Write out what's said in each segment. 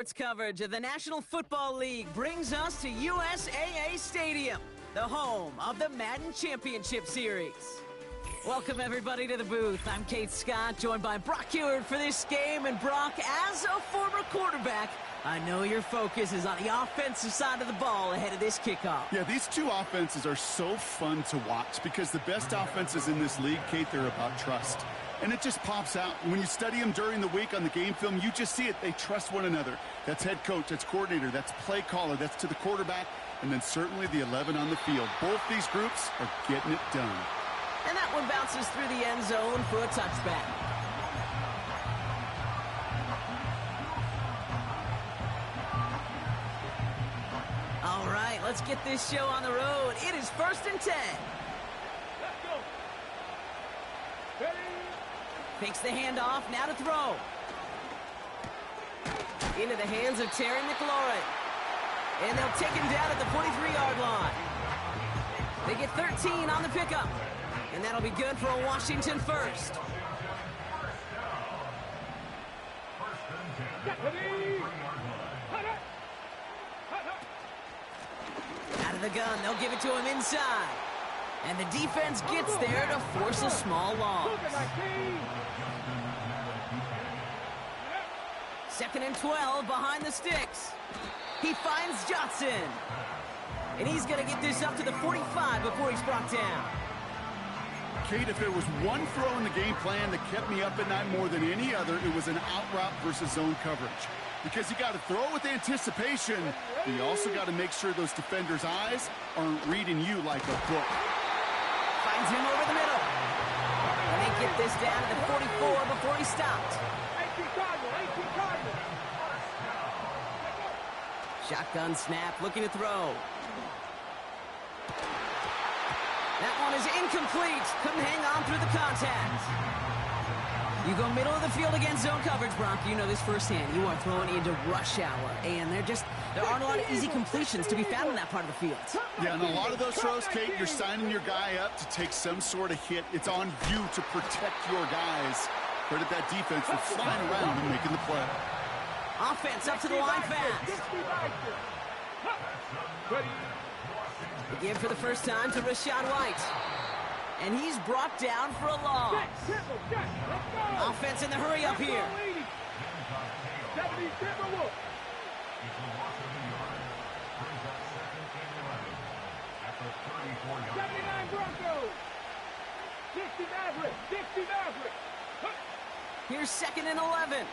Sports coverage of the National Football League brings us to USAA Stadium, the home of the Madden Championship Series. Welcome everybody to the booth. I'm Kate Scott, joined by Brock Huard for this game. And Brock, as a former quarterback, I know your focus is on the offensive side of the ball ahead of this kickoff. Yeah, these two offenses are so fun to watch because the best offenses in this league, Kate, they're about trust. And it just pops out. When you study them during the week on the game film, you just see it. They trust one another. That's head coach, that's coordinator, that's play caller, that's to the quarterback, and then certainly the 11 on the field. Both these groups are getting it done. And that one bounces through the end zone for a touchback. All right, let's get this show on the road. It is 1st and 10. Let's go. Ready? Fakes the handoff, now to throw. Into the hands of Terry McLaurin. And they'll take him down at the 43-yard line. They get 13 on the pickup. And that'll be good for a Washington first. Out of the gun, they'll give it to him inside. And the defense gets there to force a small loss. 2nd and 12 behind the sticks. He finds Johnson. And he's going to get this up to the 45 before he's brought down. Kate, if there was one throw in the game plan that kept me up at night more than any other, it was an out route versus zone coverage. Because you got to throw with anticipation, but you also got to make sure those defenders' eyes aren't reading you like a book. Finds him over the middle. And they get this down to the 44 before he stopped. Shotgun snap, looking to throw. That one is incomplete. Couldn't hang on through the contact. You go middle of the field against zone coverage, Brock. You know this firsthand. You are throwing into rush hour. And there aren't a lot of easy completions to be found in that part of the field. Yeah, and a lot of those throws, Kate, you're signing your guy up to take some sort of hit. It's on you to protect your guys. Credit that defense for flying around and making the play. Offense up to the line fast. They give for the first time to Rachaad White. And he's brought down for a loss. Offense in the hurry up here. Here's 2nd and 11.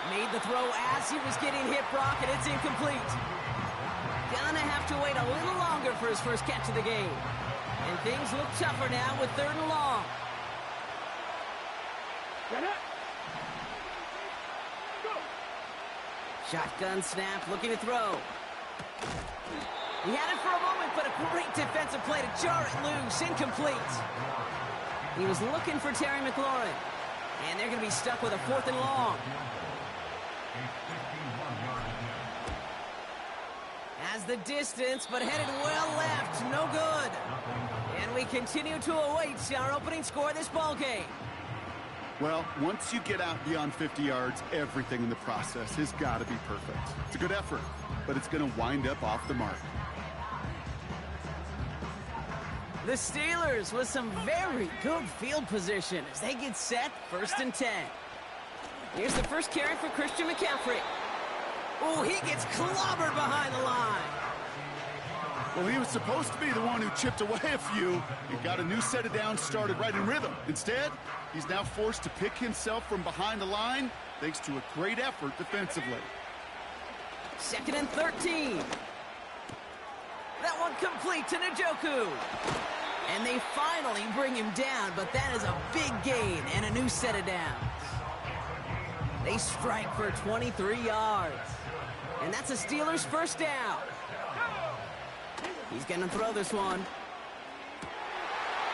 Made the throw as he was getting hit, Brock, and it's incomplete. Gonna have to wait a little longer for his first catch of the game. And things look tougher now with 3rd and long. Shotgun snap, looking to throw. He had it for a moment, but a great defensive play to jar it loose. Incomplete. He was looking for Terry McLaurin. And they're going to be stuck with a 4th and long. Has the distance, but headed well left. No good. And we continue to await our opening score of this ball game. Well, once you get out beyond 50 yards, everything in the process has got to be perfect. It's a good effort, but it's going to wind up off the mark. The Steelers with some very good field position as they get set, 1st and 10. Here's the first carry for Christian McCaffrey. Oh, he gets clobbered behind the line. Well, he was supposed to be the one who chipped away a few and got a new set of downs started right in rhythm. Instead, he's now forced to pick himself from behind the line thanks to a great effort defensively. 2nd and 13. That one complete to Njoku. And they finally bring him down, but that is a big gain and a new set of downs. They strike for 23 yards. And that's a Steelers first down. He's going to throw this one.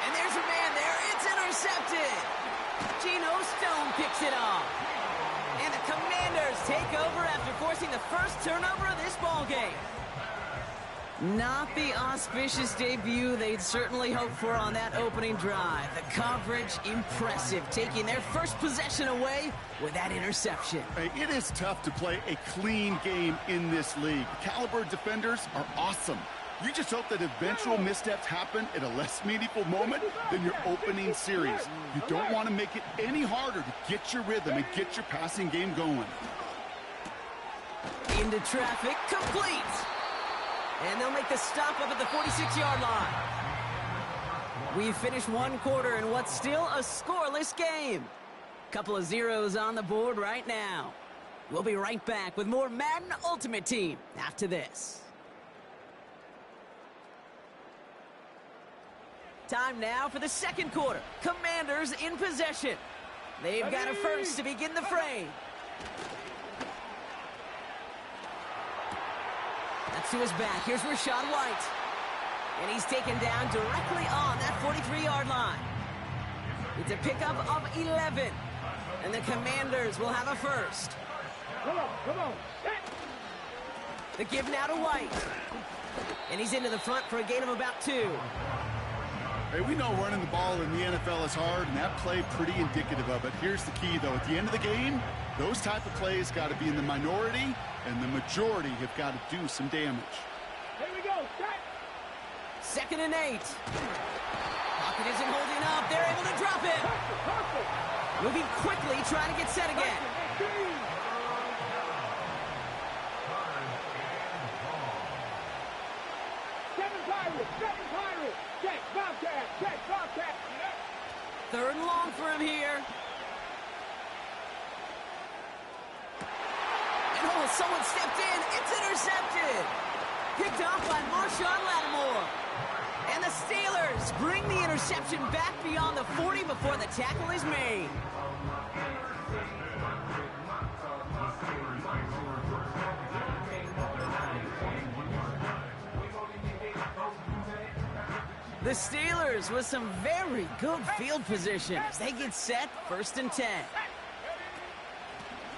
And there's a man there. It's intercepted. Geno Stone picks it off. And the Commanders take over after forcing the first turnover of this ball game. Not the auspicious debut they'd certainly hoped for on that opening drive. The coverage, impressive, taking their first possession away with that interception. Hey, it is tough to play a clean game in this league. Caliber defenders are awesome. You just hope that eventual missteps happen at a less meaningful moment than your opening series. You don't want to make it any harder to get your rhythm and get your passing game going. Into traffic, complete. And they'll make the stop up at the 46-yard line. We've finished one quarter in what's still a scoreless game. Couple of zeros on the board right now. We'll be right back with more Madden Ultimate Team after this. Time now for the second quarter. Commanders in possession. They've got a first to begin the frame. That's to his back. Here's Rachaad White. And he's taken down directly on that 43-yard line. It's a pickup of 11. And the Commanders will have a first. Come on. The give now to White. And he's into the front for a gain of about 2. Hey, we know running the ball in the NFL is hard, and that play pretty indicative of it. Here's the key, though. At the end of the game, those type of plays got to be in the minority, and the majority have got to do some damage. Here we go. Set. 2nd and 8. Pocket isn't holding up. They're able to drop it. Perfect. Moving quickly, trying to get set again. Seven Pirates. Check, Bobcat. 3rd and long for him here. And someone stepped in. It's intercepted. Picked off by Marshon Lattimore. And the Steelers bring the interception back beyond the 40 before the tackle is made. The Steelers with some very good field position as they get set, 1st and 10.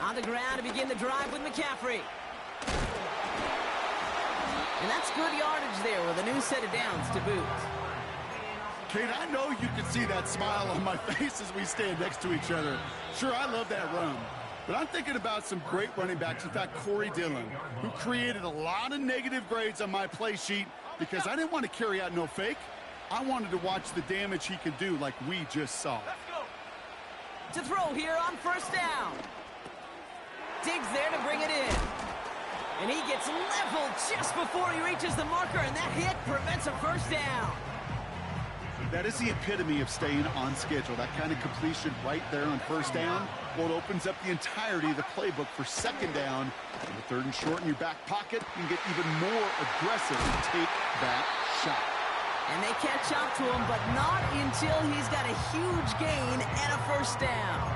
On the ground to begin the drive with McCaffrey. And that's good yardage there with a new set of downs to boot. Kate, I know you can see that smile on my face as we stand next to each other. Sure, I love that run. But I'm thinking about some great running backs. In fact, Corey Dillon, who created a lot of negative grades on my play sheet because I didn't want to carry out no fake. I wanted to watch the damage he could do like we just saw. To throw here on 1st down. Diggs there to bring it in. And he gets leveled just before he reaches the marker, and that hit prevents a 1st down. That is the epitome of staying on schedule. That kind of completion right there on 1st down. Well, it opens up the entirety of the playbook for 2nd down. And the 3rd and short in your back pocket, you can get even more aggressive and take that shot. And they catch up to him, but not until he's got a huge gain and a 1st down.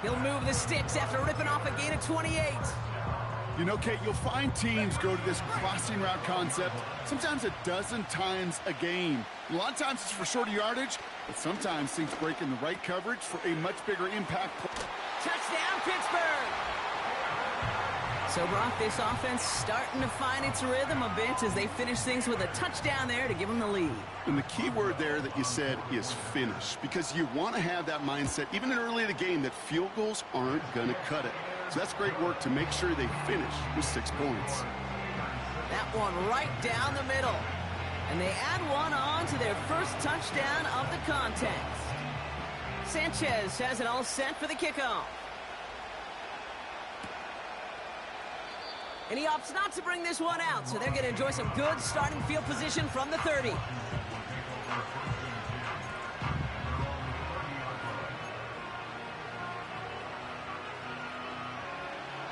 He'll move the sticks after ripping off a gain of 28. You know, Kate, you'll find teams go to this crossing route concept sometimes a dozen times a game. A lot of times it's for shorter yardage, but sometimes things break in the right coverage for a much bigger impact. Touchdown, Pittsburgh! So, Brock, this offense starting to find its rhythm a bit as they finish things with a touchdown there to give them the lead. And the key word there that you said is finish, because you want to have that mindset, even early in the game, that field goals aren't going to cut it. So that's great work to make sure they finish with 6 points. That one right down the middle. And they add one on to their first touchdown of the contest. Sanchez has it all set for the kickoff. And he opts not to bring this one out, so they're going to enjoy some good starting field position from the 30.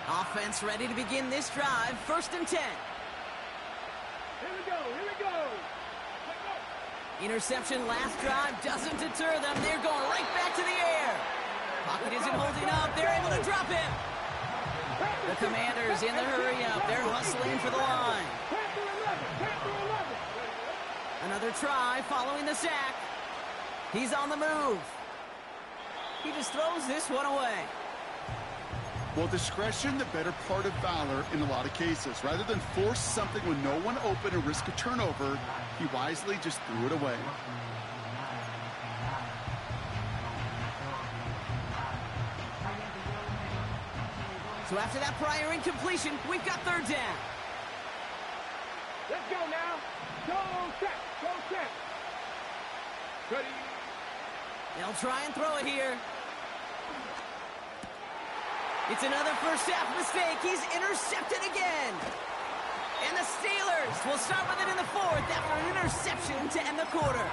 Offense ready to begin this drive, 1st and 10. Here we go. Interception last drive doesn't deter them. They're going right back to the air. Pocket isn't holding up. They're able to drop him. The Commanders in the hurry-up. They're hustling for the line. Another try following the sack. He's on the move. He just throws this one away. Well, discretion, the better part of valor in a lot of cases. Rather than force something when no one open and risk a turnover, he wisely just threw it away. So after that prior incompletion, we've got third down. Let's go now. Go set. Go set. Ready. They'll try and throw it here. It's another first half mistake. He's intercepted again. And the Steelers will start with it in the fourth after an interception to end the quarter.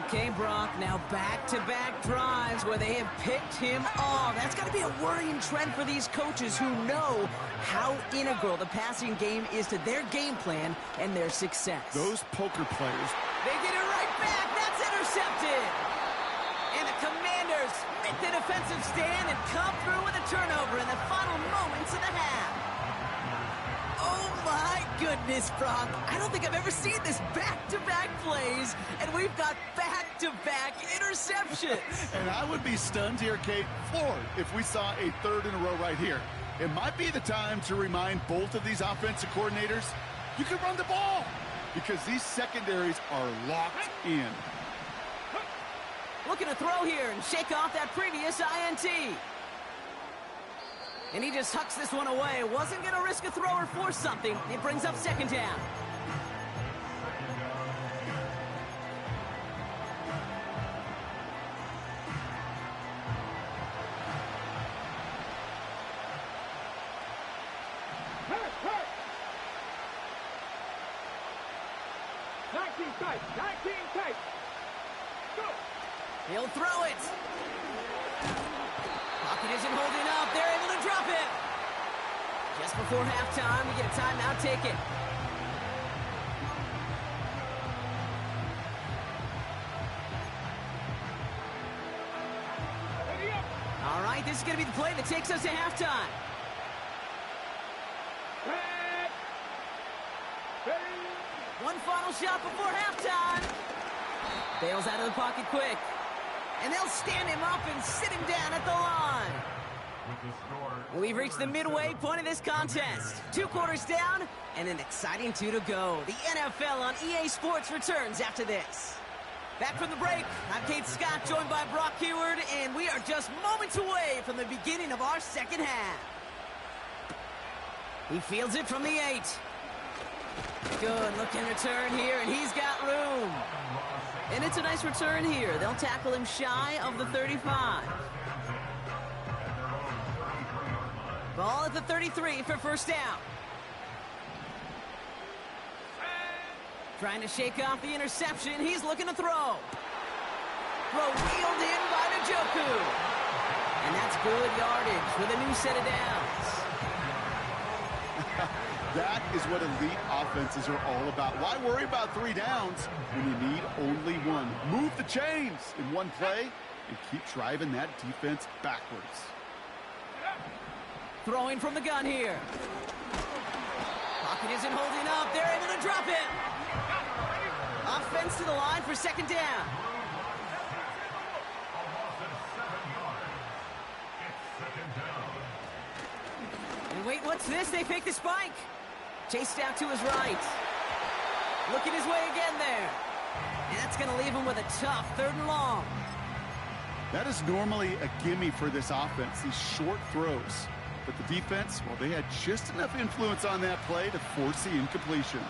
Okay, Brock, now back-to-back drives where they have picked him off. That's got to be a worrying trend for these coaches who know how integral the passing game is to their game plan and their success. Those poker players. They get it right back. That's intercepted. And the Commanders make the defensive stand and come through with a turnover in the final moments of the half. Oh, my goodness, Brock. I don't think I've ever seen this back-to-back plays, and we've got back-to-back interceptions. And I would be stunned here, Kate, floored, if we saw a third in a row right here. It might be the time to remind both of these offensive coordinators, you can run the ball, because these secondaries are locked in. Looking to throw here and shake off that previous INT. And he just hucks this one away. Wasn't going to risk a throw or force something. It brings up second down. Hurt, hurt. 19 tight. 19 tight. Go. He'll throw it. Pocket isn't holding up. They're able to drop it. Just before halftime, we get a timeout taken. Ready up. All right, this is going to be the play that takes us to halftime. Set. Ready. One final shot before halftime. Bails out of the pocket quick. And they'll stand him up and sit him down at the line. We've reached the midway point of this contest. 2 quarters down and an exciting 2 to go. The NFL on EA Sports returns after this. Back from the break, I'm Kate Scott, joined by Brock Huard, and we are just moments away from the beginning of our second half. He fields it from the 8. Good looking return here, and he's got room. And it's a nice return here. They'll tackle him shy of the 35. Ball at the 33 for first down. Trying to shake off the interception. He's looking to throw. Throw wheeled in by Njoku. And that's good yardage with a new set of downs. That is what elite offenses are all about. Why worry about 3 downs when you need only 1? Move the chains in one play and keep driving that defense backwards. Throwing from the gun here. Pocket isn't holding up. They're able to drop it. Offense to the line for second down. And wait, what's this? They fake the spike. Chased out to his right. Looking his way again there. And that's going to leave him with a tough 3rd and long. That is normally a gimme for this offense, these short throws. But the defense, well, they had just enough influence on that play to force the incompletion.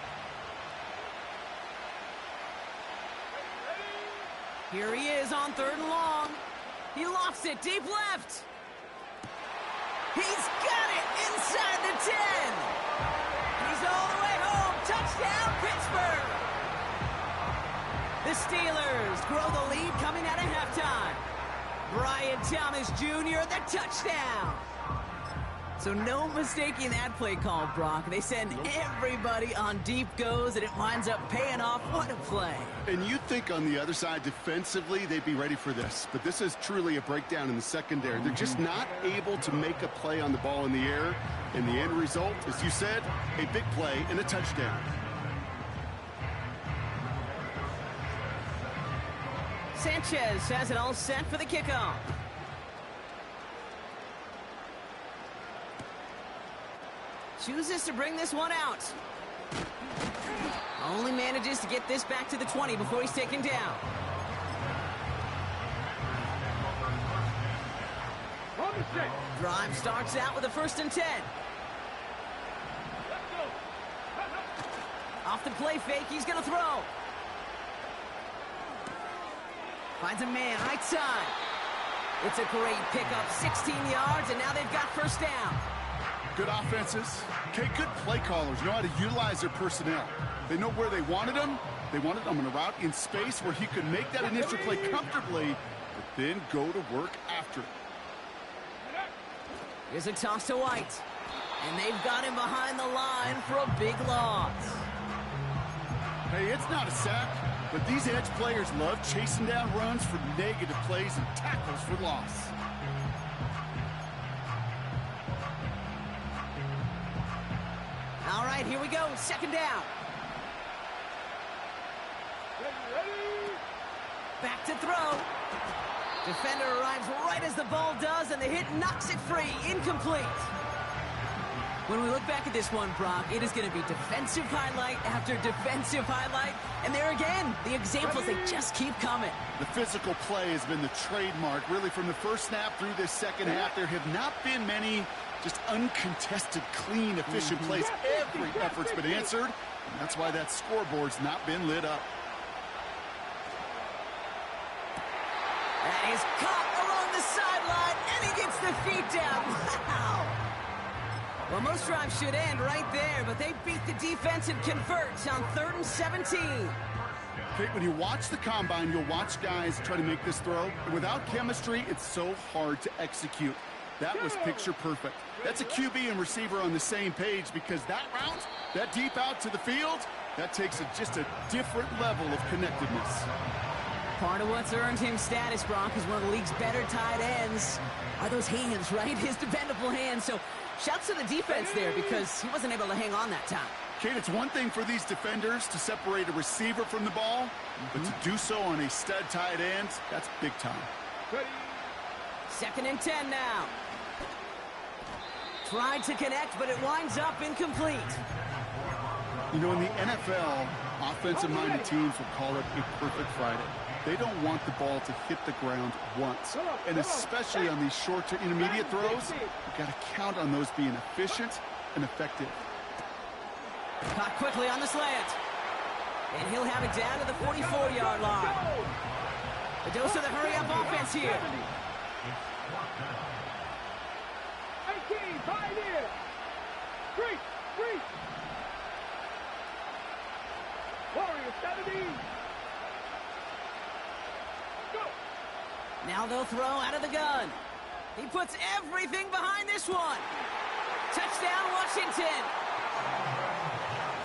Here he is on 3rd and long. He lofts it deep left. He's got it inside the 10. He's all the way home. Touchdown, Pittsburgh. The Steelers grow the lead coming out of halftime. Brian Thomas Jr., the touchdown. So no mistaking that play call, Brock. They send everybody on deep goes, and it winds up paying off. What a play. And you'd think on the other side, defensively, they'd be ready for this. But this is truly a breakdown in the secondary. They're just not able to make a play on the ball in the air. And the end result, as you said, a big play and a touchdown. Sanchez has it all set for the kickoff. chooses to bring this one out. Only manages to get this back to the 20 before he's taken down. Drive starts out with a 1st and 10. Off the play fake, he's going to throw. Finds a man, right side. It's a great pickup, 16 yards, and now they've got 1st down. Good offenses. Okay, good play callers know how to utilize their personnel. They know where they wanted him. They wanted him on a route in space where he could make that initial play comfortably, but then go to work after it. Here's a toss to White. And they've got him behind the line for a big loss. Hey, it's not a sack, but these edge players love chasing down runs for negative plays and tackles for loss. All right, here we go. 2nd down. Back to throw. Defender arrives right as the ball does, and the hit knocks it free. Incomplete. When we look back at this one, Brock, it is going to be defensive highlight after defensive highlight. And there again, the examples, they just keep coming. The physical play has been the trademark. Really, from the first snap through this second half, there have not been many just uncontested, clean, efficient plays. Every effort's been answered, and that's why that scoreboard's not been lit up. That is caught along the sideline, and he gets the feet down. Wow! Well, most drives should end right there, but they beat the defense and convert on 3rd and 17. Okay, when you watch the combine, you'll watch guys try to make this throw. And without chemistry, it's so hard to execute. That was picture perfect. That's a QB and receiver on the same page, because that route, that deep out to the field, that takes just a different level of connectedness. Part of what's earned him status, Brock, is one of the league's better tight ends. Are those hands, right? His dependable hands. So shouts to the defense there, because he wasn't able to hang on that time. Kate, it's one thing for these defenders to separate a receiver from the ball, but to do so on a stud tight end, that's big time. 2nd and 10 now. Tried to connect, but it winds up incomplete. You know, in the NFL, offensive-minded teams will call it a perfect Friday. They don't want the ball to hit the ground once. And especially on these short to intermediate throws, you've got to count on those being efficient and effective. Caught quickly on the slant. And he'll have it down to the 44-yard line. The dose of the hurry-up offense here. 18, 5 in. 3. Warrior 70. Go. Now they'll throw out of the gun. He puts everything behind this one. Touchdown, Washington.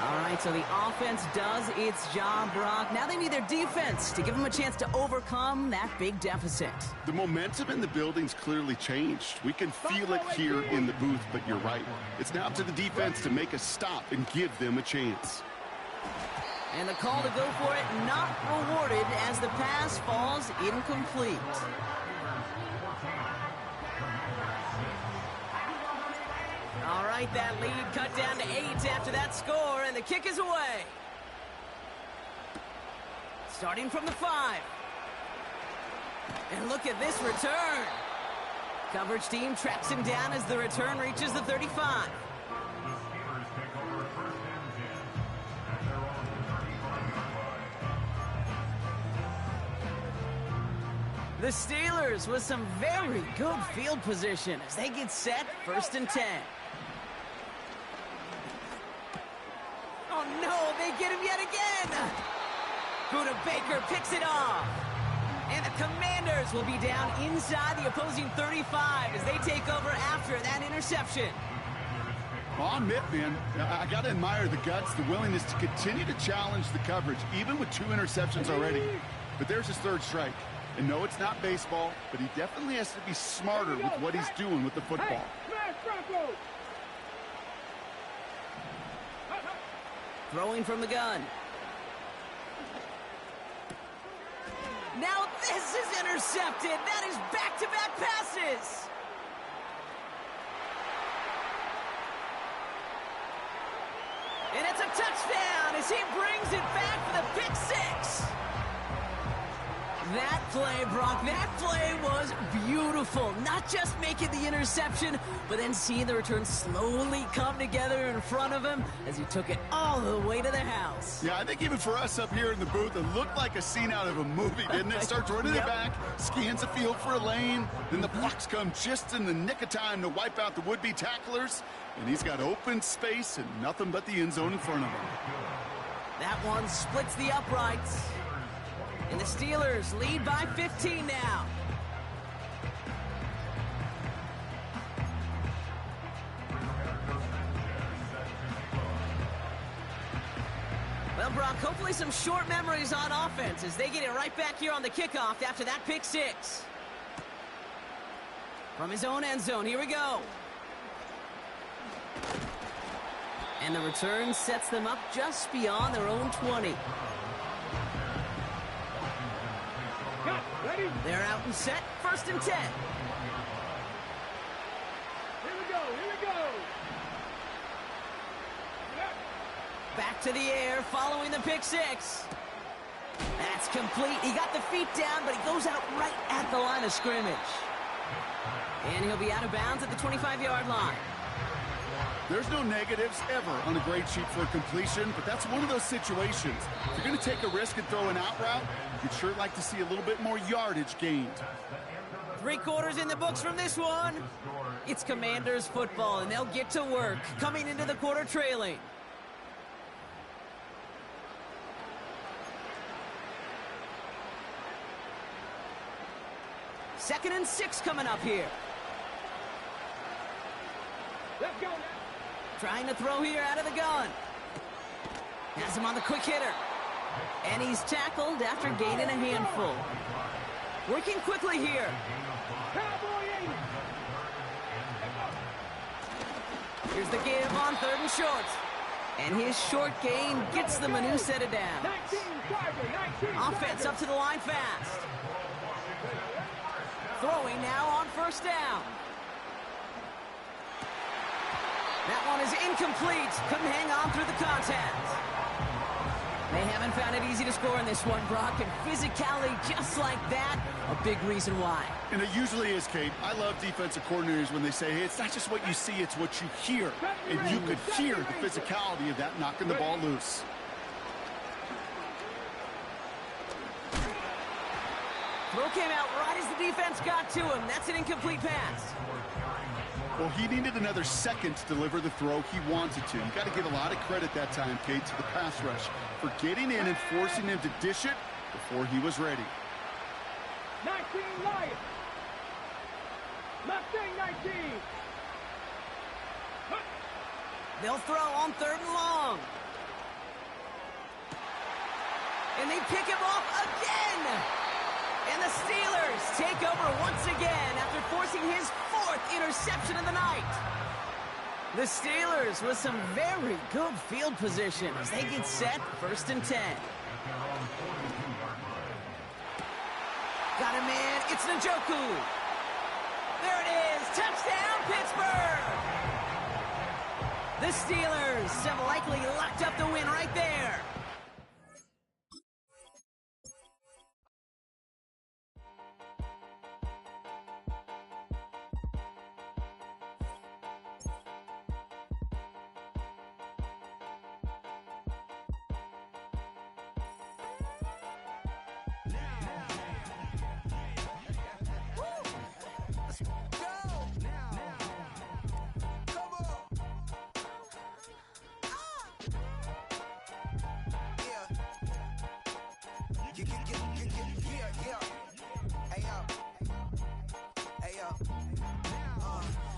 All right, so the offense does its job, Brock. Now they need their defense to give them a chance to overcome that big deficit. The momentum in the building's clearly changed. We can feel it here in the booth, but you're right. It's now up to the defense to make a stop and give them a chance. And the call to go for it not rewarded as the pass falls incomplete. All right, that lead cut down to 8 after that score, and the kick is away. Starting from the 5. And look at this return. Coverage team tracks him down as the return reaches the 35. The Steelers with some very good field position as they get set, 1st and 10. Oh no, they get him yet again. Buda Baker picks it off. And the Commanders will be down inside the opposing 35 as they take over after that interception. Well, I'll admit, man, I got to admire the guts, the willingness to continue to challenge the coverage, even with 2 interceptions already. But there's his 3rd strike. And no, it's not baseball, but he definitely has to be smarter with what he's doing with the football. Throwing from the gun. Now this is intercepted. That is back-to-back passes. It's a touchdown as he brings it back for the pick six. That play, Brock, that play was beautiful. Not just making the interception, but then seeing the return slowly come together in front of him as he took it all the way to the house. Yeah, I think even for us up here in the booth, it looked like a scene out of a movie, didn't it? Starts running it back, scans the field for a lane, then the blocks come just in the nick of time to wipe out the would-be tacklers, and he's got open space and nothing but the end zone in front of him. That one splits the uprights. And the Steelers lead by 15 now. Well, Brock, hopefully some short memories on offense as they get it right back here on the kickoff after that pick six. From his own end zone, here we go. And the return sets them up just beyond their own 20. Ready? They're out and set. 1st and 10. Here we go. Here we go. Back to the air following the pick six. That's complete. He got the feet down, but he goes out right at the line of scrimmage. And he'll be out of bounds at the 25-yard line. There's no negatives ever on a grade sheet for a completion, but that's one of those situations. If you're going to take a risk and throw an out route, you'd sure like to see a little bit more yardage gained. 3 quarters in the books from this one. It's Commanders football, and they'll get to work, coming into the quarter trailing. Second and 6 coming up here. Let's go now. Trying to throw here out of the gun. Has him on the quick hitter. And he's tackled after gaining a handful. Working quickly here. Cowboy 80. Here's the give on 3rd and short. And his short gain gets them a new set of downs. 19, Tiger, 19. Offense up to the line fast. Throwing now on 1st down. That one is incomplete. Couldn't hang on through the contact. They haven't found it easy to score in this one, Brock, and physicality just like that, a big reason why. And it usually is, Kate. I love defensive coordinators when they say, hey, it's not just what you see, it's what you hear. And you could hear the physicality of that knocking the ball loose. Throw came out right as the defense got to him. That's an incomplete pass. Well, he needed another second to deliver the throw he wanted to. You got to give a lot of credit that time, Kate, to the pass rush for getting in and forcing him to dish it before he was ready. 19, Lions. Mustang 19. They'll throw on 3rd and long. And they pick him off again. And the Steelers take over once again after forcing his 4th interception of the night. The Steelers with some very good field position as they get set 1st and 10. Got him in. It's Njoku. There it is. Touchdown, Pittsburgh. The Steelers have likely locked up the win right there.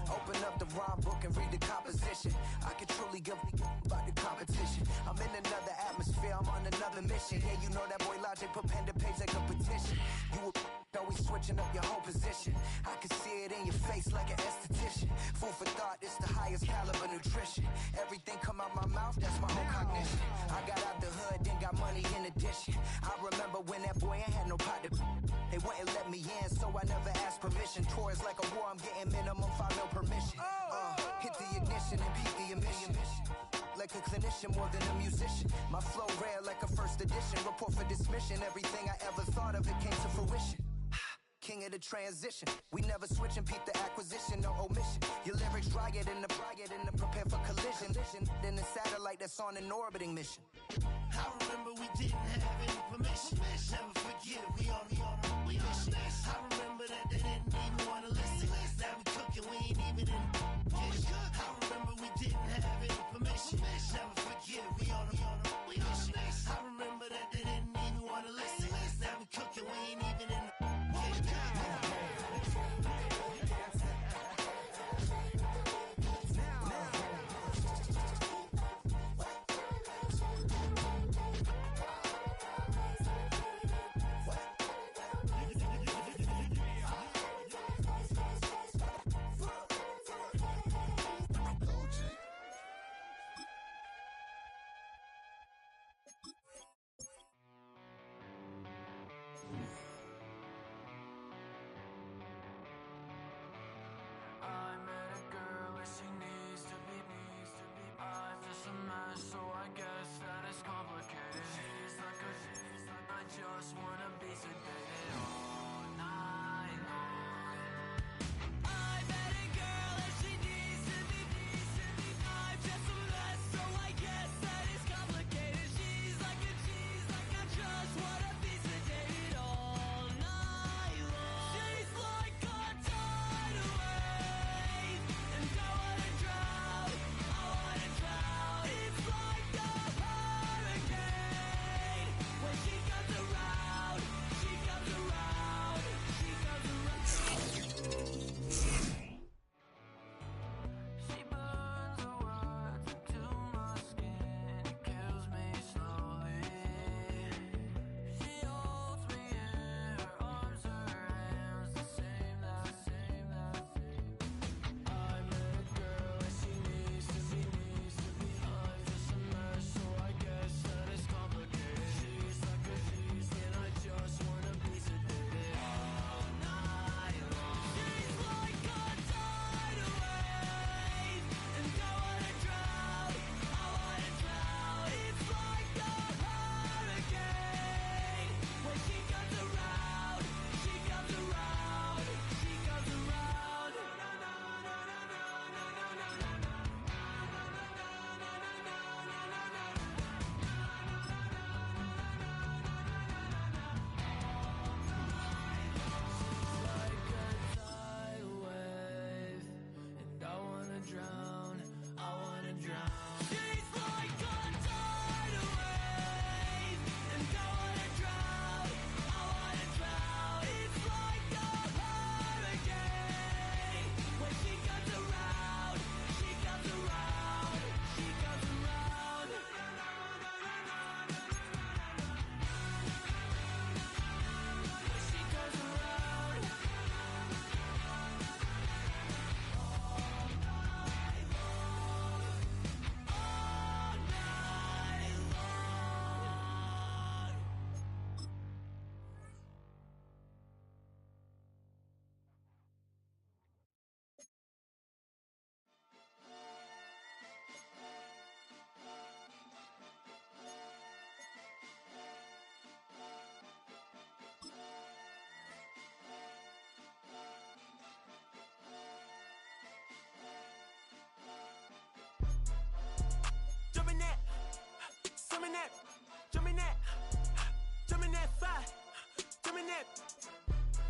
Open up the rhyme book and read the composition. I can truly give about the competition. I'm in another atmosphere, I'm on another mission. Yeah, you know that boy Logic put pen to page like a petition. You always switching up your whole position. I can see it in your face like an esthetician. Food for thought, it's the highest caliber nutrition. Everything come out my mouth, that's my own cognition. I got out the hood, then got money in addition. I remember when that boy ain't had no pot to. They wouldn't let me in, so I never asked permission. Tours like a war, I'm getting minimum 5 mil permission. Hit the ignition and beat the emission. Like a clinician. mission more than a musician. My flow rare like a first edition. Report for dismission. Everything I ever thought of, it came to fruition. King of the transition. We never switch and peep the acquisition, no omission. Your lyrics dry it in the prepare for collision. Then the satellite that's on an orbiting mission. I remember we didn't have any permission. Never forget it, we on a mission. I remember that they didn't even want to listen. Now we cooking, we ain't even in the kitchen. I remember we didn't have any permission. Never forget it, we on a mission. I remember that they didn't even want to listen. Now we cooking, we ain't even in the kitchen. I met a girl and she needs to be. I'm just a mess, so I guess that it's complicated. She's like I just wanna be sedated all night long. I met a girl and she needs to be. I'm just a mess, so I guess that it's complicated. She's like I just wanna be sedated all night long. She's like a tidal wave, and I wanna drown. It's like a hurricane. When she comes around, she comes around, she comes around. She burns her words into my skin. It kills me slowly. She holds me in her arms, her hands, the same. I met a girl and she needs to be. I'm just a mess, so I guess that it's complicated. She's like and I just wanna be sedated all night long. She's like a tidal wave, and I wanna drown. It's like a hurricane. When she comes around, she comes around, she comes around. Like a tidal wave, and I wanna drown, She's like a tidal wave, and I wanna drown, It's like a hurricane. When she comes around, she comes around, she comes around. When she comes around. Jumping that, summon that, jumping that, jumping that fire, jumping that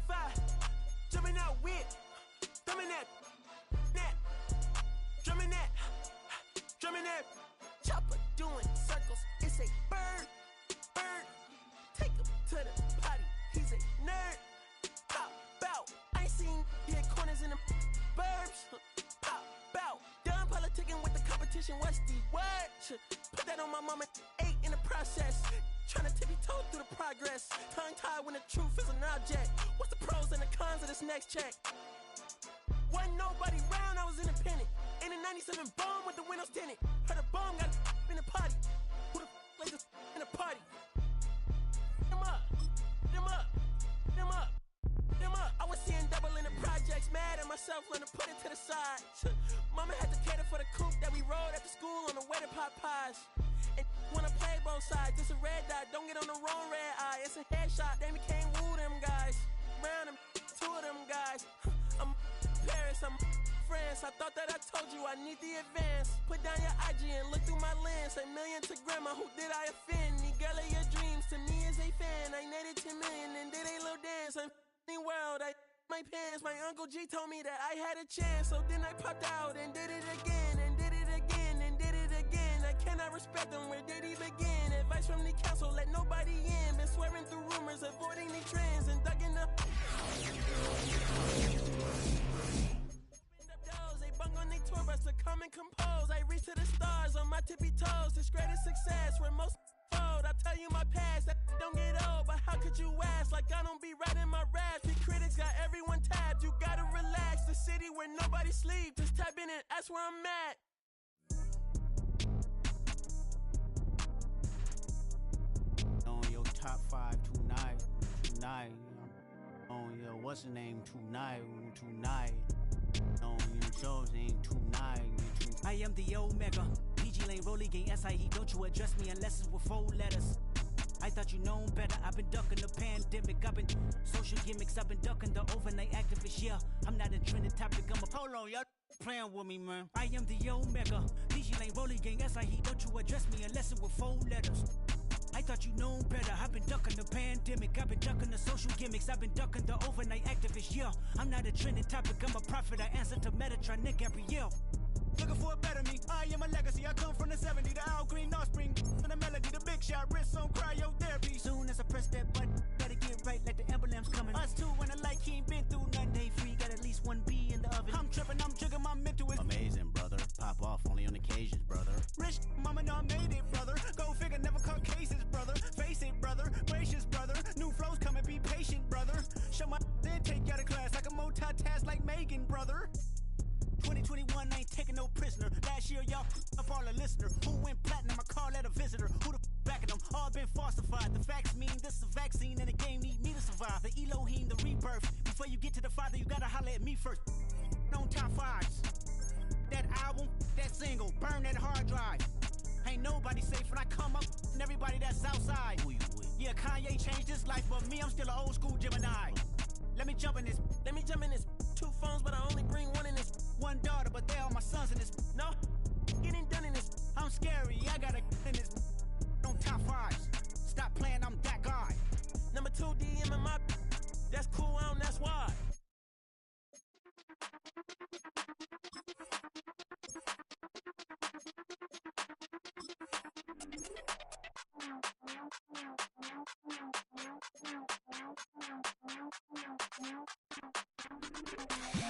fire, jumping out with, jumping that, drumming that, chopper doing circles. It's a bird, take him to the potty. He's a nerd. Pop out, I ain't seen hit corners in the burbs. Pop out, done politicking with the competition. What's the word? Put that on my mama. 8 in the process. Trying to tippy-toe through the progress. Tongue-tied when the truth is an object. What's the pros and the cons of this next check? Wasn't nobody round, I was independent. In a 97 bomb with the windows tinted. Heard a bomb got in the party. Who the lays in the party? Them up. I was seeing double in the projects. Mad at myself, learn to put it to the side. Mama had to cater for the coupe that we rode after school on the way to Popeyes. And wanna play both sides, it's a red dot, don't get on the wrong red eye. It's a headshot, they can't woo them guys. Round them, two of them guys. I'm Paris, I'm France. I thought that I told you I need the advance. Put down your IG and look through my lens. A million to grandma, who did I offend? The girl of your dreams to me is a fan. I netted 10 million and did a little dance. I'm world, I my pants. My Uncle G told me that I had a chance. So then I popped out and did it again, and did it again, and did it again. I cannot respect them, where did he begin? Advice from the council, let nobody in. Been swearing through rumors, avoiding the trends, and dug in the they bung on their tour bus to come and compose. I reach to the stars on my tippy toes. This greatest success where most fold. I tell you my past, that don't get old. But how could you ask? Like I don't be writing my raps. The critics got everyone tabbed. You gotta relax. The city where nobody sleeps. Just type in and that's where I'm at. On your top 5 tonight. On your what's the name tonight. On your shows ain't tonight. I am the Omega. PG Lane, Rolly Gang, SIE. Don't you address me unless it's with 4 letters. I thought you known better. I've been ducking the pandemic. I've been social gimmicks. I've been ducking the overnight activists. Yeah, I'm not a trending topic. I'm a hold on, y'all playing with me, man. I am the Omega. PG Lane, Rolly Gang, SIE. Don't you address me unless it's with 4 letters. I thought you known better. I've been ducking the pandemic. I've been ducking the social gimmicks. I've been ducking the overnight activists. Yeah, I'm not a trending topic. I'm a prophet. I answer to Metatron, Nick Gabrielle. Looking for a better me. I am a legacy. I come from the 70s. The Al Green offspring. And the melody, the big shot. Wrists on cryotherapy. Soon as I press that button, better get right like the emblem's coming. Us two when I like he ain't been through nothing. Day free. Got at least 1 B in the oven. I'm tripping. I'm jigging. My mental is amazing, brother. Pop off only on occasions, brother. Rich mama know I made it, brother. Go figure, never caught cases, brother. Face it, brother. Gracious, brother. New flows coming, be patient, brother. Show my then take you out of class like a multitask like Megan, brother. 2021 I ain't taking no prisoner. Last year y'all up all a listener. Who went platinum? I call that a visitor. Who the backing them? All been falsified. The facts mean this is a vaccine and the game need me to survive. The Elohim, the rebirth. Before you get to the Father, you gotta holler at me first. On top 5s. That album, that single, burn that hard drive. Ain't nobody safe when I come up and everybody that's outside. Yeah, Kanye changed his life, but me, I'm still an old school Gemini. Let me jump in this. 2 phones, but I only bring 1 in this. 1 daughter, but they all my sons in this. No, getting done in this. I'm scary, I got a in this. On top 5s. Stop playing, I'm that guy. Number 2 DM in my. That's cool, I don't, that's why.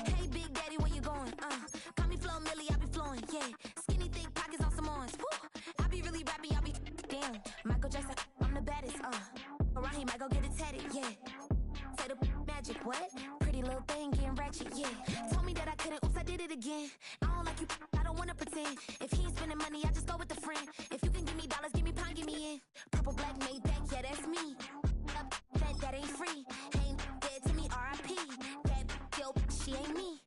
Hey, Big Daddy, where you going? Call me Flo Millie, I be flowing, yeah. Skinny, thick pockets on Samoans. Woo! I be really rapping, I be damn. Michael Jackson, I'm the baddest, Around here, might go get it tatted, yeah. Say the magic, what? Pretty little thing, getting ratchet, yeah. Told me that I couldn't, oops, I did it again. I don't like you, I don't wanna pretend. If he ain't spending money, I just go with a friend. If you can give me dollars, give me pound, give me in. Purple, black, made back, yeah, that's me. That ain't free. Ain't dead to me, R.I.P. That yo, she ain't me.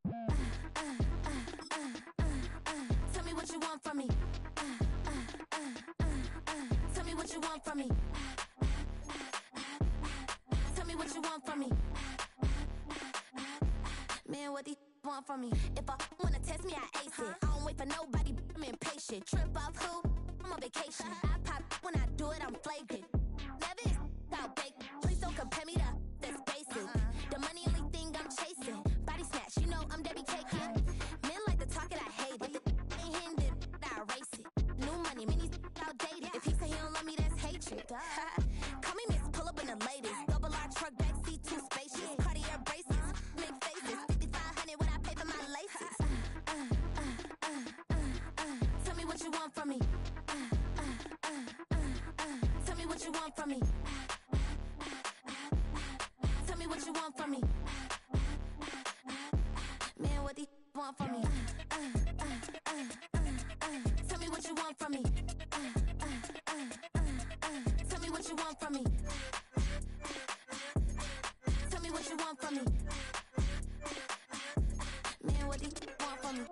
Tell me what you want from me. Tell me what you want from me. Tell me what you want from me. Man, what these want from me? If I wanna test me, I ace it. I don't wait for nobody, I'm impatient. Trip off who? I'm on vacation. I pop when I do it, I'm flagrant. Never is out bake. Please don't compare me to that's basic. The money only thing I'm chasing. Body snatch, you know I'm Debbie Cakin. Men like to talk it, I hate it. Ain't hitting it, I erase it. New money, many outdated. If he say he don't love me, that's hatred. Call me Miss, pull up in the latest. Double R truck, backseat, 2 spacious. Cartier braces, make faces. 5,500 when I pay for my laces. Tell me what you want from me. Tell me what you want from me. Tell me what you want from me. Man, what these want from me? Tell me what you want from me. Tell me what you want from me. Tell me what you want from me. Man, what these want from me?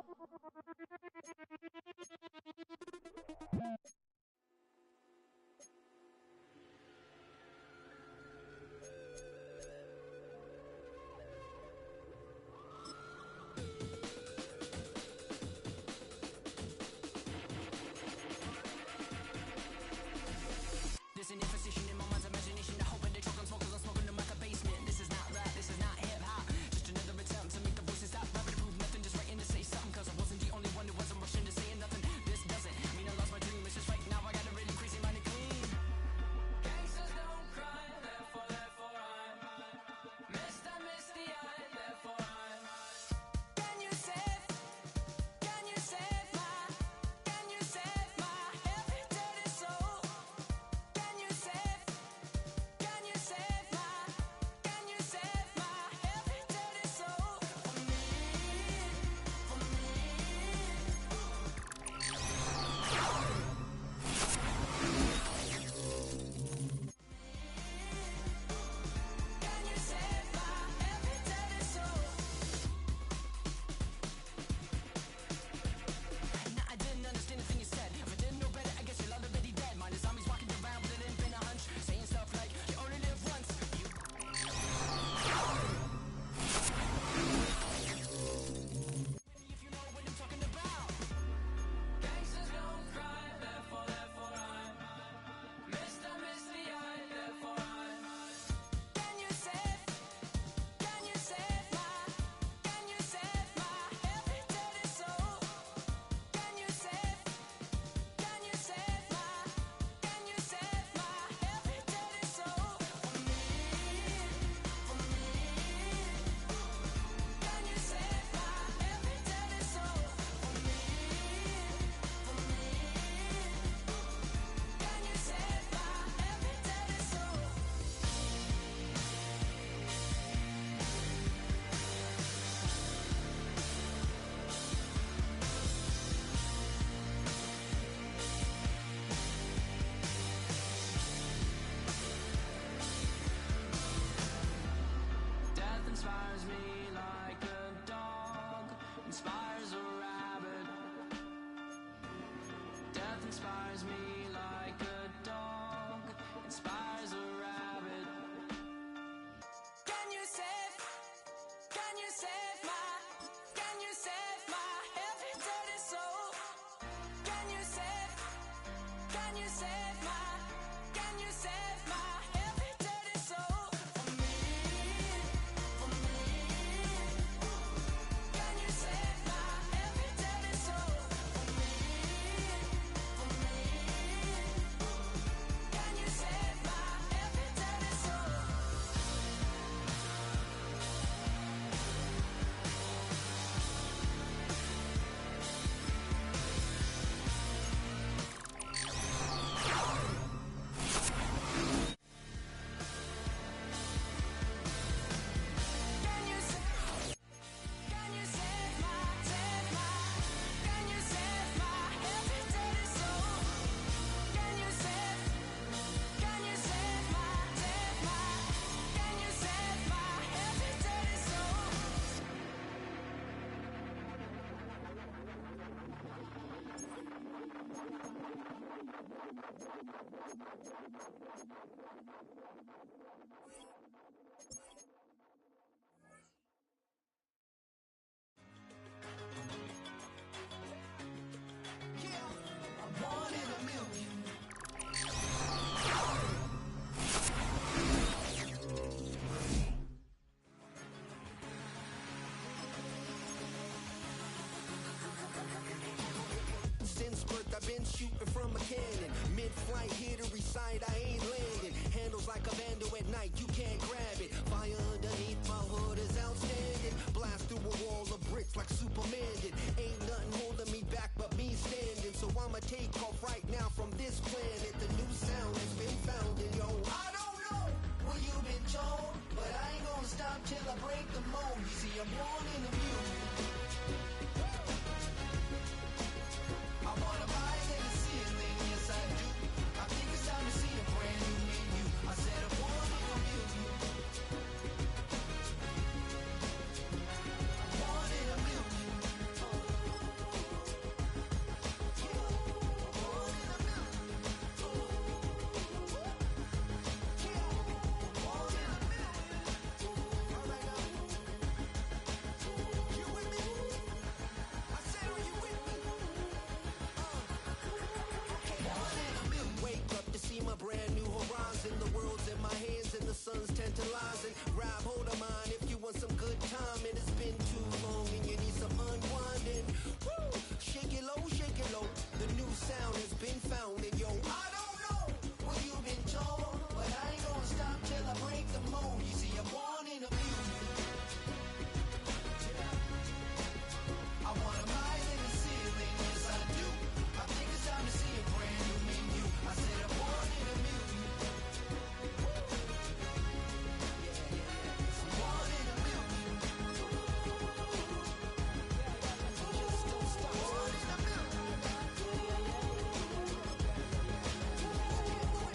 Since birth I've been shooting from a cannon. Mid-flight here to recite, I ain't landing. Handles like a vandal at night, you can't grab it. Fire underneath my hood is outstanding. Blast through a wall of bricks like Superman did. Ain't nothing holding me back but me standing. So I'ma take off right now from this planet. The new sound has been found and yo, I don't know what you've been told, but I ain't gonna stop till I break the mold. You see, I'm born in the music. I wanna rise in the ceiling, yes I do. I think it's time to see a brand new menu. I said I'm born in a million. I'm born in a million. Born in a million. Born in a million. All right now. You with me? I said, are you with me? Wake up to see my brand new horizon. The world's in my hands and the sun's tantalizing. Grab hold of mine if you want some good time. And it's been too long and you need some unwinding. Woo! Shake it low, shake it low. The new sound has been found and yo, I don't know what you've been told, but I ain't gonna stop till I break the mold. You see, I'm born in a music. I wanna rise in the ceiling, yes I do. I think it's time to see a brand new menu. I said I'm born in a million. I'm born in a million. Just don't stop. Born in a million.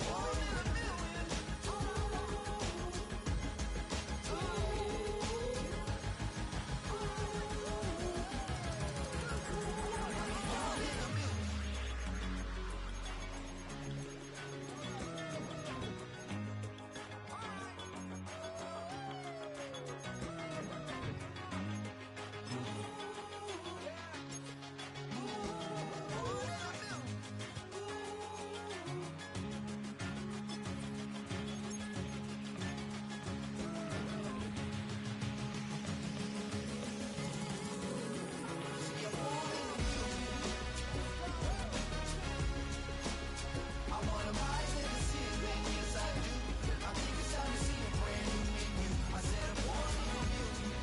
Born in a million. Born in a million. I wanna rise in the ceiling, yes I do. I think it's time to see a brand new menu. I said I'm born in a million.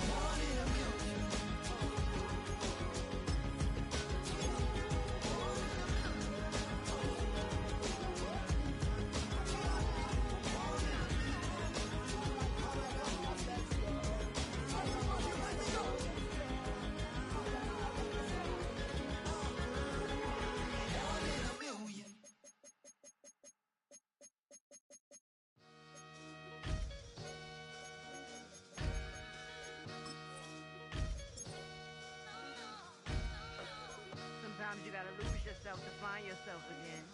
Born in a million. Born in a million. Sometimes you gotta lose yourself to find yourself again.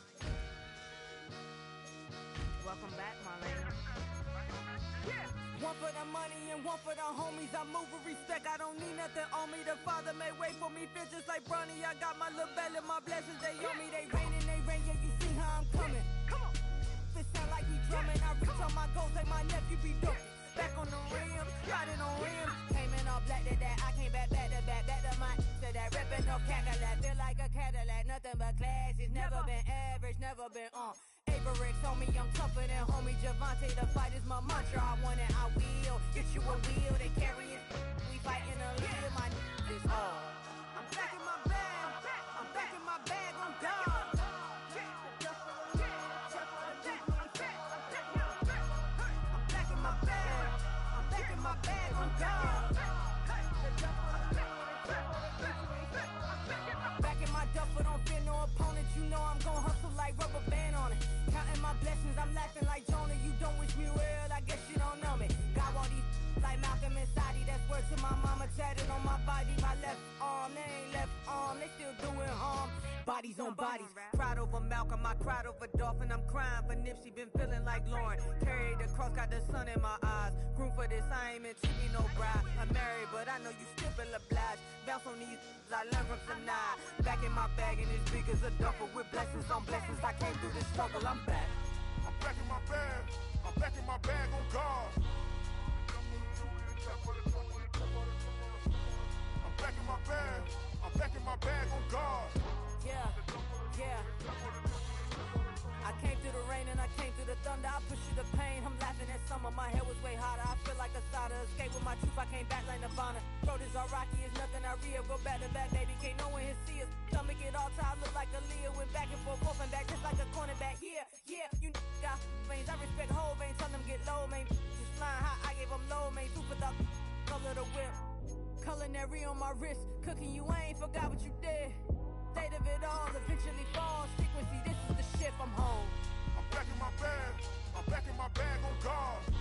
Welcome back, Marlena. One for the money and one for the homies. I move with respect, I don't need nothing on me. The Father made way for me, feel just like Bronny. I got my little belly, my blessings, they on me. They rain, yeah, you see how I'm coming. Come on. It sound like we drumming. I reach on my goals like my nephew be dope. Back on the rim, riding on rims. Came in all black to that, I came back to my to that ripping no Cadillac. Feel like a Cadillac, nothing but class. It's never been average, never been on. Averix on me, I'm tougher than homie Javante. The fight is my mantra, I want it, I will. Get you a wheel, they carry it. We fighting a little, my is all. I'm back in my bag, I'm back in my bag, I'm done. I'm back in my bag, I'm back in my bag, I'm done. Back in my duffel, don't fear no opponent. You know I'm gon' hustle like rubber band on it. Counting my blessings, I'm laughing like Jonah. You don't wish me well, I guess you don't know me. Got all these like Malcolm and Sadie, that's word to my mama. bodies on bodies. Cried over Malcolm, I cried over Dolphin. I'm crying for Nipsey, been feeling like Lauren. Carried the cross, got the sun in my eyes. Groom for this, I ain't meant to be no bride. I'm married, but I know you still feel obliged. Bounce on these, I learned from Sanaa. Back in my bag and it's big as a duffel. With blessings on blessings, I came through this struggle, I'm back. I'm back in my bag, I'm back in my bag on guard. I'm back in my bag, I'm back in my bag on guard. Yeah, yeah. I came through the rain and I came through the thunder. I pushed through the pain, I'm laughing at summer. My head was way hotter, I feel like a cider. Escape with my truth, I came back like Nirvana. Throat is all rocky, it's nothing I real. Go back to back, baby, can't no one here see us. Stomach it all tied, look like a Leah. Went back and forth and back, just like a cornerback. Yeah, yeah, you got veins, I respect whole veins. Tell them get low, man. Just flying high, I gave them low, man. Super the color the whip. Culinary on my wrist, cooking you, I ain't forgot what you did. State of it all, eventually falls. Frequency, this is the shift, I'm home. I'm back in my bag, I'm back in my bag on guard.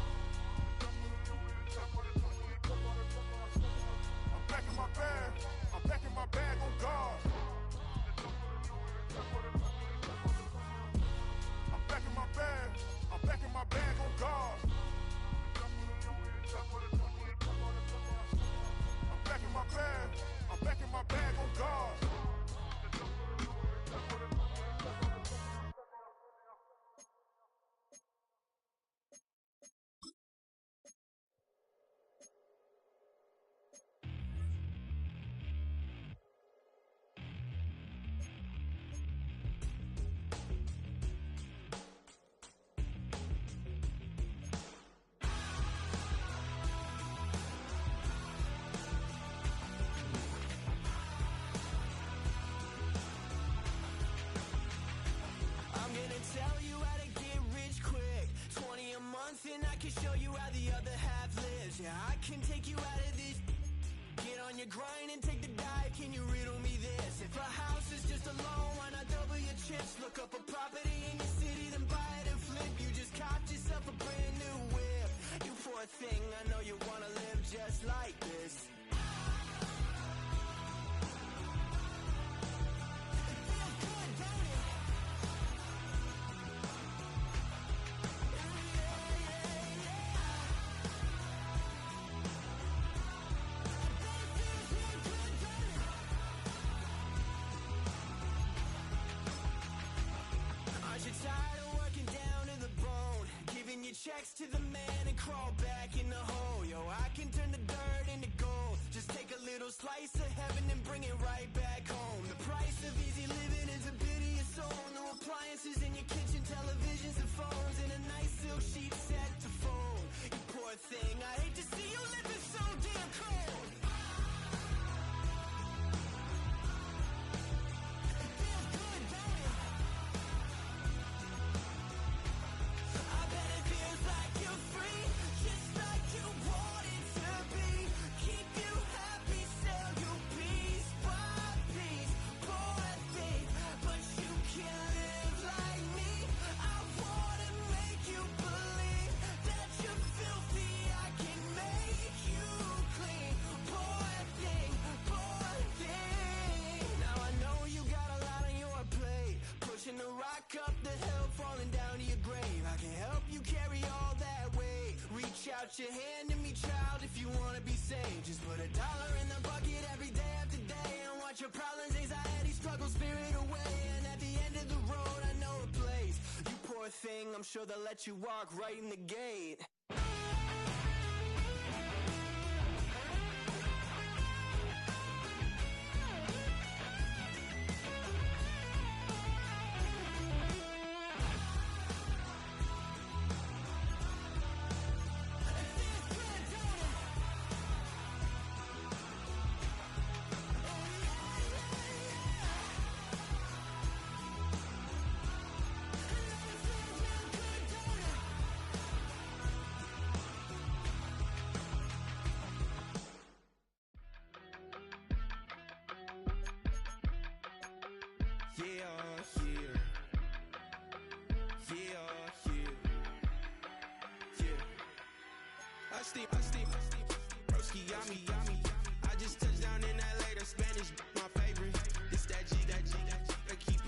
I'm back in my bag, I'm back in my bag on guard. I'm back in my bag, I'm back in my bag on guard. I'm back in my bag, I'm back in my bag on guard. Tell you how to get rich quick. 20 a month and I can show you how the other half lives. Yeah, I can take you out of this. Get on your grind and take the dive. Can you riddle me this? If a house is just a loan, why not double your chips? Look up a property in your city, then buy it and flip. You just copped yourself a brand new whip. You poor thing, I know you wanna live just like this. Checks to the man and crawl back in the hole. Yo, I can turn the dirt into gold. Just take a little slice of heaven and bring it right back home. The price of easy living is a bit of your soul. No appliances in your kitchen, televisions and phones, and a nice silk sheet set to fold. You poor thing, I hate to see you living so damn cold. Up the hill, falling down to your grave. I can help you carry all that weight. Reach out your hand to me, child, if you wanna be saved. Just put $1 in the bucket every day after day and watch your problems, anxiety, struggle, spirit away. And at the end of the road, I know a place. You poor thing, I'm sure they'll let you walk right in the gate. Broski, yummy. I just touched down in LA, the Spanish, my favorite. This that G, that keep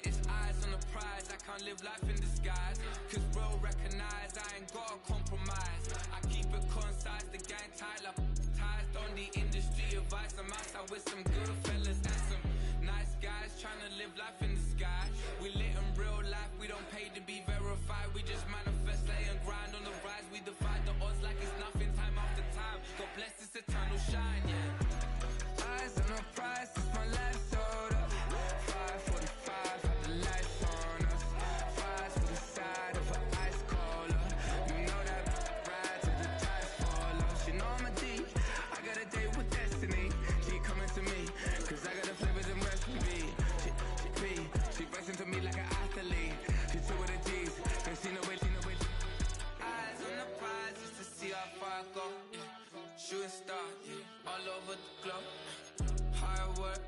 It's eyes on the prize, I can't live life in disguise. Cause real recognize I ain't gotta compromise. I keep it concise, the gang tight like ties. On the industry advice, I'm outside with some good fellas and some nice guys trying to live life in the sky. We lit in real life, we don't pay to be verified. We just manifest, lay and grind on the rise. We defy the odds like it's nothing, time after time. God bless this eternal shine, yeah. Eyes on the prize, it's my life sold up. 5:45, have the lights on us. Fires for the side of an ice cola. You know that ride till the ties fall off. She know I'm a D, I got a date with destiny. She coming to me, cause I got the flavors and recipe. She racing to me like an athlete. She two with the G's, and she know it. Eyes on the prize just to see how far I go. Yeah. Shooting star, yeah. All over the globe. Hard work,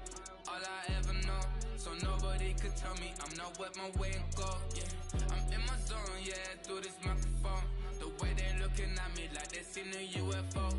all I ever know. So nobody could tell me I'm not wet my way and go. Yeah, I'm in my zone, yeah, through this microphone. The way they looking at me like they seen a UFO.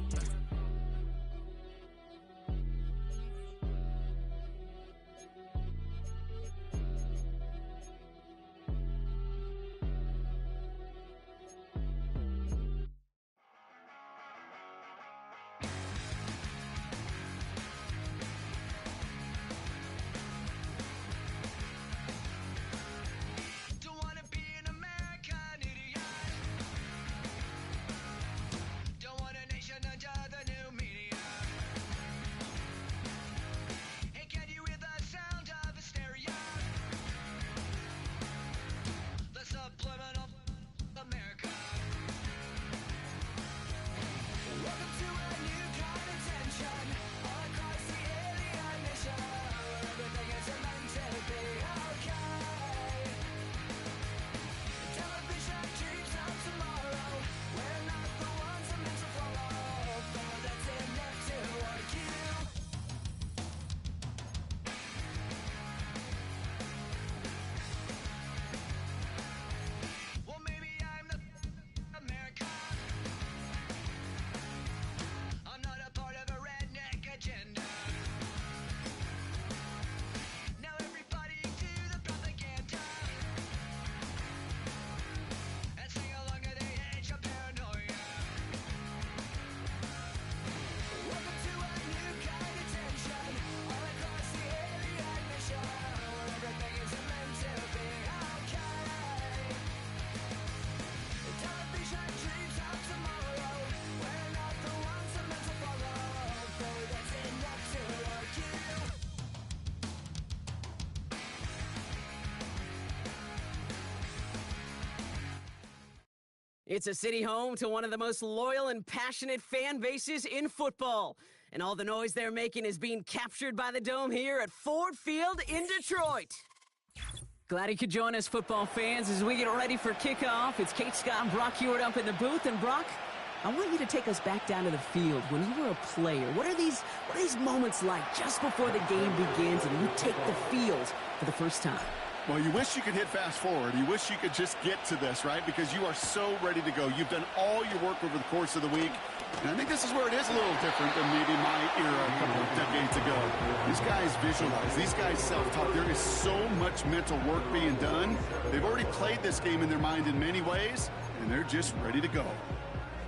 It's a city home to one of the most loyal and passionate fan bases in football. And all the noise they're making is being captured by the Dome here at Ford Field in Detroit. Glad you could join us, football fans, as we get ready for kickoff. It's Kate Scott and Brock Hewitt up in the booth. And Brock, I want you to take us back down to the field. When you were a player, what are these moments like just before the game begins and you take the field for the first time? Well, you wish you could hit fast forward. You wish you could just get to this, right? Because you are so ready to go. You've done all your work over the course of the week. And I think this is where it is a little different than maybe my era a couple of decades ago. These guys visualize. These guys self-talk. There is so much mental work being done. They've already played this game in their mind in many ways, and they're just ready to go.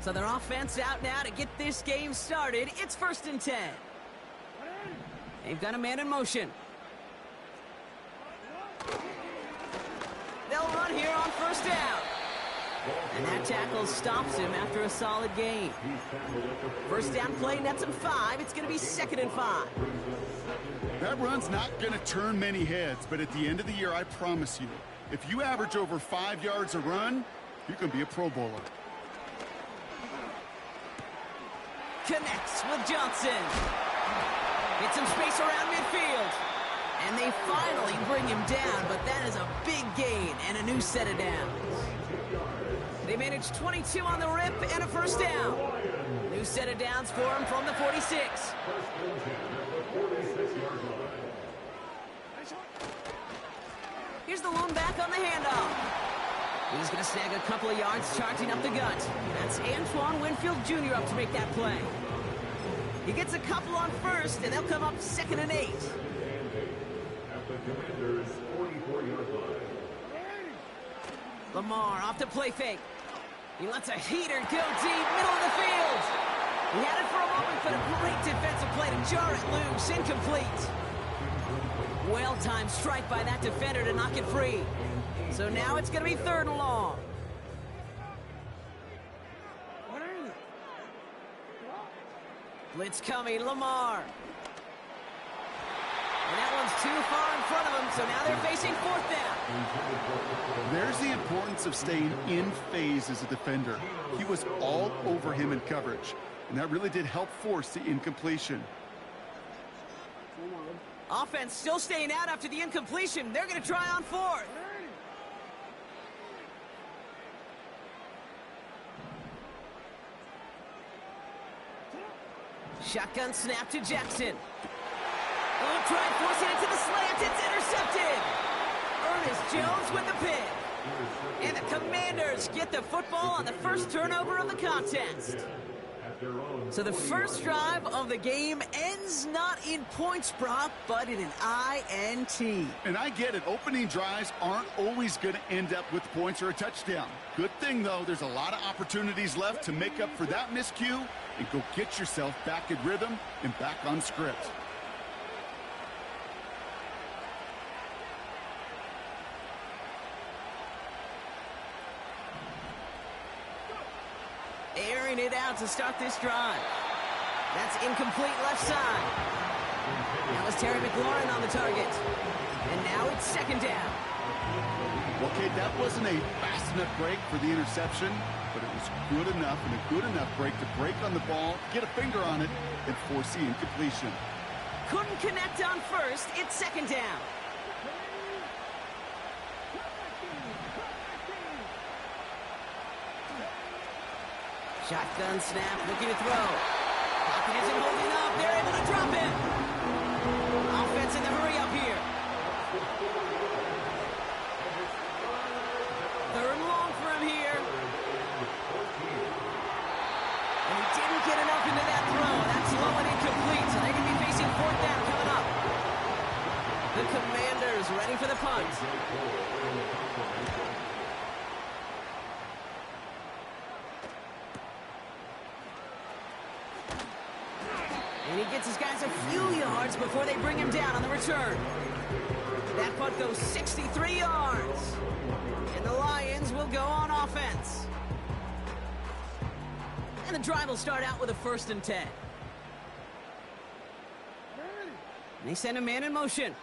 So their offense out now to get this game started. It's 1st and 10. They've got a man in motion. They'll run here on 1st down. And that tackle stops him after a solid gain. 1st down play nets him 5. It's going to be 2nd and 5. That run's not going to turn many heads, but at the end of the year, I promise you, if you average over 5 yards a run, you're going to be a Pro Bowler. Connects with Johnson. Get some space around midfield. And they finally bring him down, but that is a big gain and a new set of downs. They managed 22 on the rip and a 1st down. New set of downs for him from the 46. Here's the lone back on the handoff. He's going to snag a couple of yards charging up the gut. That's Antoine Winfield Jr. up to make that play. He gets a couple on 1st, and they'll come up 2nd and 8. Lamar off the play fake. He lets a heater go deep, middle of the field. He had it for a moment, but a great defensive play to jar it loose, incomplete. Well-timed strike by that defender to knock it free. So now it's going to be 3rd and long. Blitz coming, Lamar. And that one's too far in front of him, so now they're facing 4th down. There's the importance of staying in phase as a defender. He was all over him in coverage, and that really did help force the incompletion. Offense still staying out after the incompletion. They're going to try on 4th. Shotgun snap to Jackson. Oh, try forcing it to the slant. It's intercepted. Ernest Jones with the pick. And the Commanders get the football on the first turnover of the contest. So the first drive of the game ends not in points, Brock, but in an INT. And I get it. Opening drives aren't always going to end up with points or a touchdown. Good thing, though, there's a lot of opportunities left to make up for that miscue and go get yourself back in rhythm and back on script. Airing it out to start this drive. That's incomplete left side. That was Terry McLaurin on the target. And now it's 2nd down. Okay, that wasn't a fast enough break for the interception, but it was good enough and a good enough break to break on the ball, get a finger on it, and force the incompletion. Couldn't connect on 1st. It's 2nd down. Shotgun snap, looking to throw. Pocket isn't holding up. They're able to drop him. Offense in the hurry up here. 3rd and long for him here. And he didn't get enough into that throw. That's low and incomplete, so they're going to be facing 4th down coming up. The Commanders ready for the punt. And he gets his guys a few yards before they bring him down on the return. That punt goes 63 yards. And the Lions will go on offense. And the drive will start out with a 1st and 10. And they send a man in motion.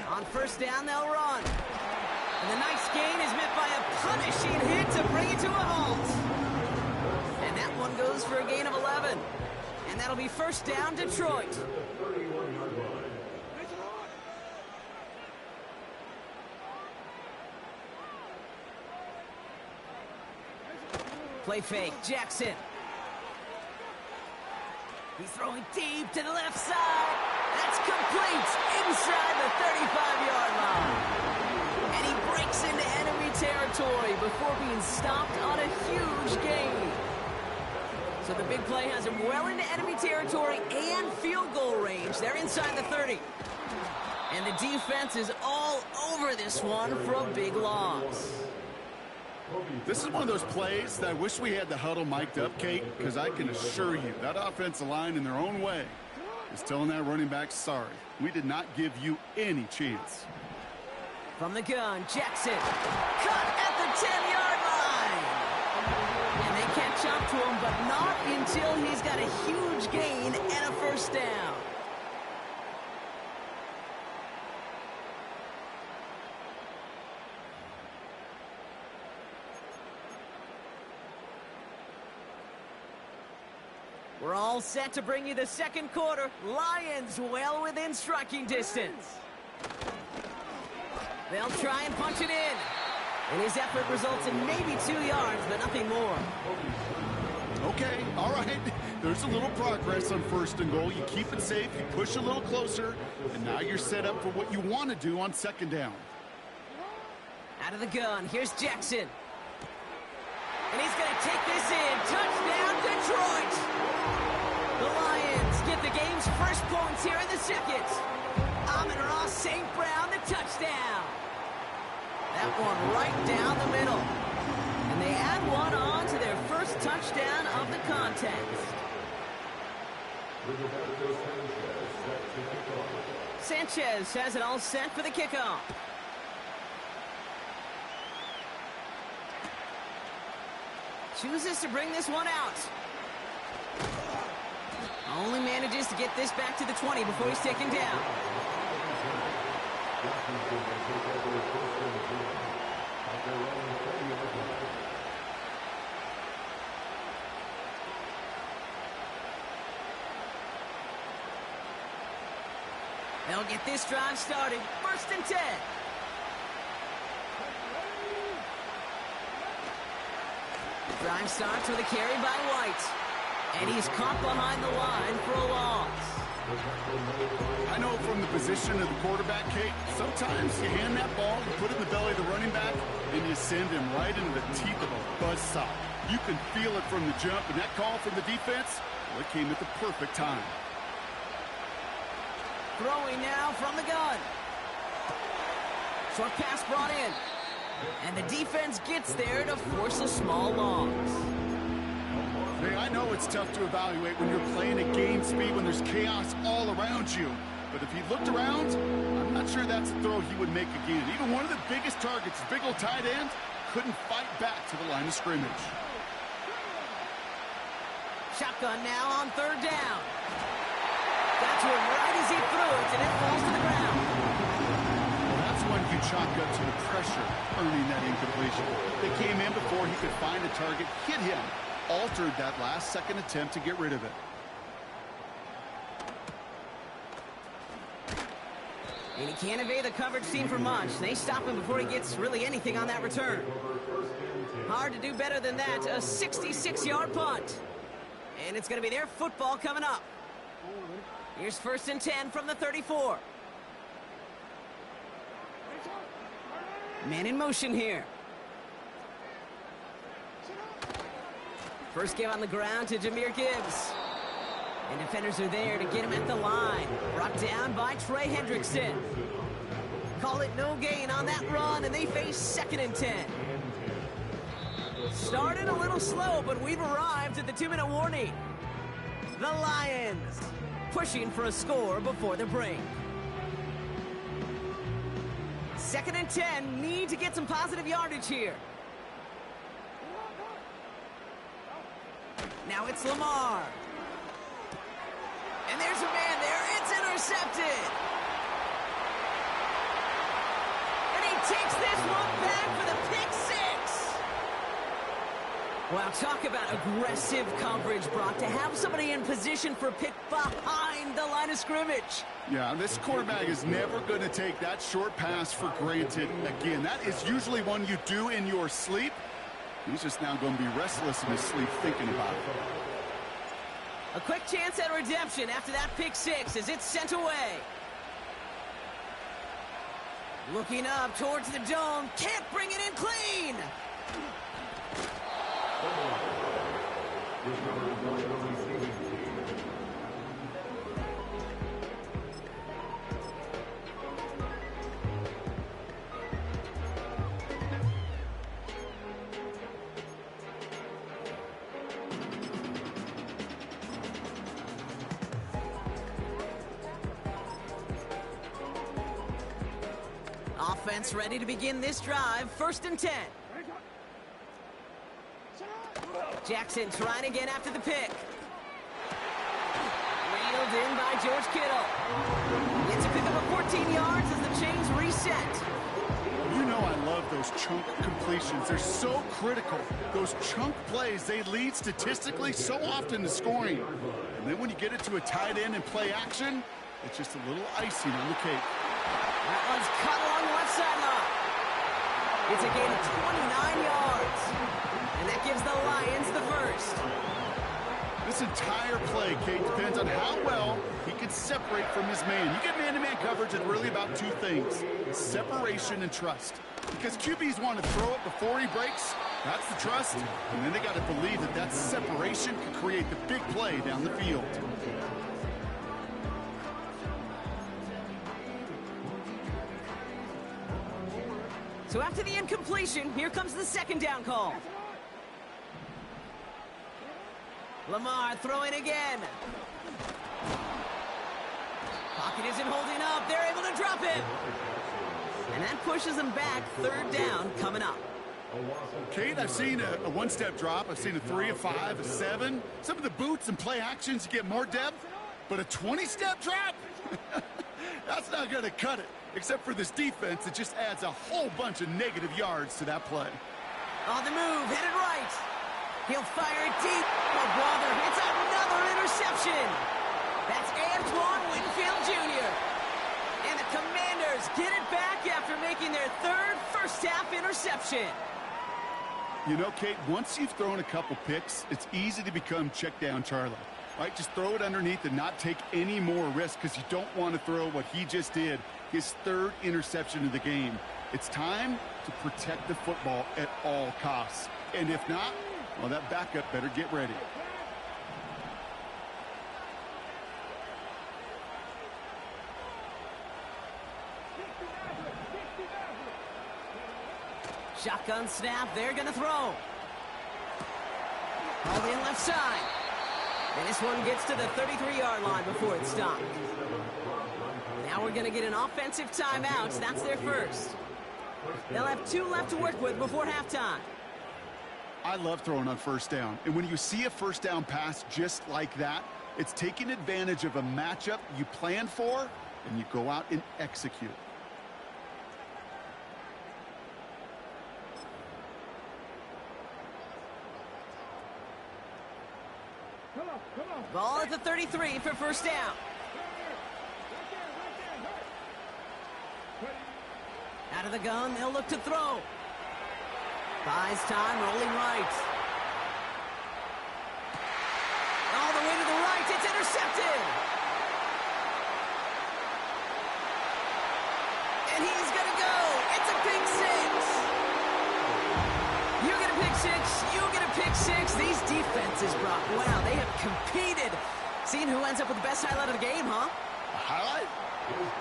On 1st down, they'll run. And the nice gain is met by a punishing hit to bring it to a halt. And that one goes for a gain of 11. And that'll be 1st down, Detroit. Play fake, Jackson. He's throwing deep to the left side. That's complete inside the 35-yard line. And he breaks into enemy territory before being stopped on a huge gain. So the big play has him well into enemy territory and field goal range. They're inside the 30. And the defense is all over this one for a big loss. This is one of those plays that I wish we had the huddle mic'd up, Kate, because I can assure you that offensive line in their own way is telling that running back, sorry, we did not give you any chance. From the gun, Jackson. Cut at the 10-yard line. And they catch up to him, but not until he's got a huge gain and a 1st down. We're all set to bring you the 2nd quarter. Lions well within striking distance. They'll try and punch it in. And his effort results in maybe 2 yards, but nothing more. Okay, all right. There's a little progress on 1st and goal. You keep it safe, you push a little closer, and now you're set up for what you want to do on 2nd down. Out of the gun, here's Jackson. And he's going to take this in. Touchdown, Detroit! The Lions get the game's first downs here in the second. Amon-Ra St. Brown, the touchdown. That one right down the middle. And they add one on to their first touchdown of the contest. Sanchez has it all set for the kickoff. Chooses to bring this one out. Only manages to get this back to the 20 before he's taken down. They'll get this drive started. 1st and 10. The drive starts with a carry by White. And he's caught behind the line for a loss. I know from the position of the quarterback, Kate, sometimes you hand that ball, you put it in the belly of the running back, and you send him right into the teeth of a buzzsaw. You can feel it from the jump, and that call from the defense, well, it came at the perfect time. Throwing now from the gun. Short pass brought in. And the defense gets there to force a small loss. Hey, I know it's tough to evaluate when you're playing at game speed when there's chaos all around you. But if he looked around, I'm not sure that's a throw he would make again. Even one of the biggest targets, big old tight end, couldn't fight back to the line of scrimmage. Shotgun now on 3rd down. Got to him right as he threw it, and it falls to the ground. Well, that's when you chalk up to the pressure, earning that incompletion. They came in before he could find a target, hit him, altered that last-second attempt to get rid of it. And he can't evade the coverage team for much. They stop him before he gets really anything on that return. Hard to do better than that. A 66-yard punt. And it's going to be their football coming up. Here's 1st and 10 from the 34. Man in motion here. First give on the ground to Jahmyr Gibbs. And defenders are there to get him at the line. Brought down by Trey Hendrickson. Call it no gain on that run, and they face 2nd and 10. Started a little slow, but we've arrived at the 2-minute warning. The Lions pushing for a score before the break. 2nd and 10, need to get some positive yardage here. Now it's Lamar. And there's a man there. It's intercepted. And he takes this one back for the pick 6. Wow, talk about aggressive coverage, Brock. To have somebody in position for a pick behind the line of scrimmage. Yeah, this quarterback is never going to take that short pass for granted again. That is usually one you do in your sleep. He's just now going to be restless in his sleep thinking about it. A quick chance at redemption after that pick 6 as it's sent away. Looking up towards the dome. Can't bring it in clean. Offense ready to begin this drive. 1st and 10. Jackson trying again after the pick. Reeled in by George Kittle. Gets a pick up of 14 yards as the chains reset. You know I love those chunk completions. They're so critical. Those chunk plays, they lead statistically so often to scoring. And then when you get it to a tight end and play action, it's just a little icing on the cake. That one's cut along the left sideline. It's a gain of 29 yards. And that gives the Lions the first. This entire play, Kate, depends on how well he can separate from his man. You get man-to-man coverage, it's really about 2 things: separation and trust. Because QBs want to throw it before he breaks. That's the trust. And then they got to believe that that separation can create the big play down the field. So after the incompletion, here comes the second down call. Lamar throwing again. Pocket isn't holding up. They're able to drop it. And that pushes them back. Third down coming up. Kate, I've seen a one-step drop. I've seen a 3, a 5, a 7. Some of the boots and play actions get more depth. But a 20-step drop? That's not going to cut it. Except for this defense, it just adds a whole bunch of negative yards to that play. On the move, headed right. He'll fire it deep. Oh, brother, it's another interception. That's Antoine Winfield Jr. And the Commanders get it back after making their third first-half interception. You know, Kate, once you've thrown a couple picks, it's easy to become check down Charlie. Right? Just throw it underneath and not take any more risk because you don't want to throw what he just did, his third interception of the game. It's time to protect the football at all costs. And if not, well, that backup better get ready. Shotgun snap, they're going to throw. All in left side. And this one gets to the 33-yard line before it's stopped. Now we're going to get an offensive timeout. That's their first. They'll have 2 left to work with before halftime. I love throwing on first down. And when you see a first down pass just like that, it's taking advantage of a matchup you planned for, and you go out and execute. Ball at the 33 for first down. Out of the gun, they'll look to throw. Buys time, rolling right. All the way to the right, it's intercepted. And he's going to go. It's a pick six. You get a pick six, you get a pick six. These defenses, Brock, wow, they have competed. Seeing who ends up with the best highlight of the game, huh? A highlight?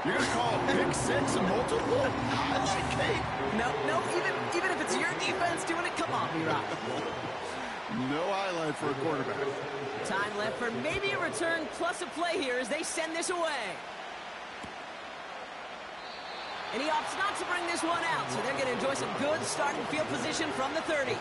You're going to call a pick six a multiple highlight, Kate? No, even if it's your defense doing it, come on, B-Rock. No highlight for a quarterback. Time left for maybe a return plus a play here as they send this away. And he opts not to bring this one out, so they're going to enjoy some good starting field position from the 30.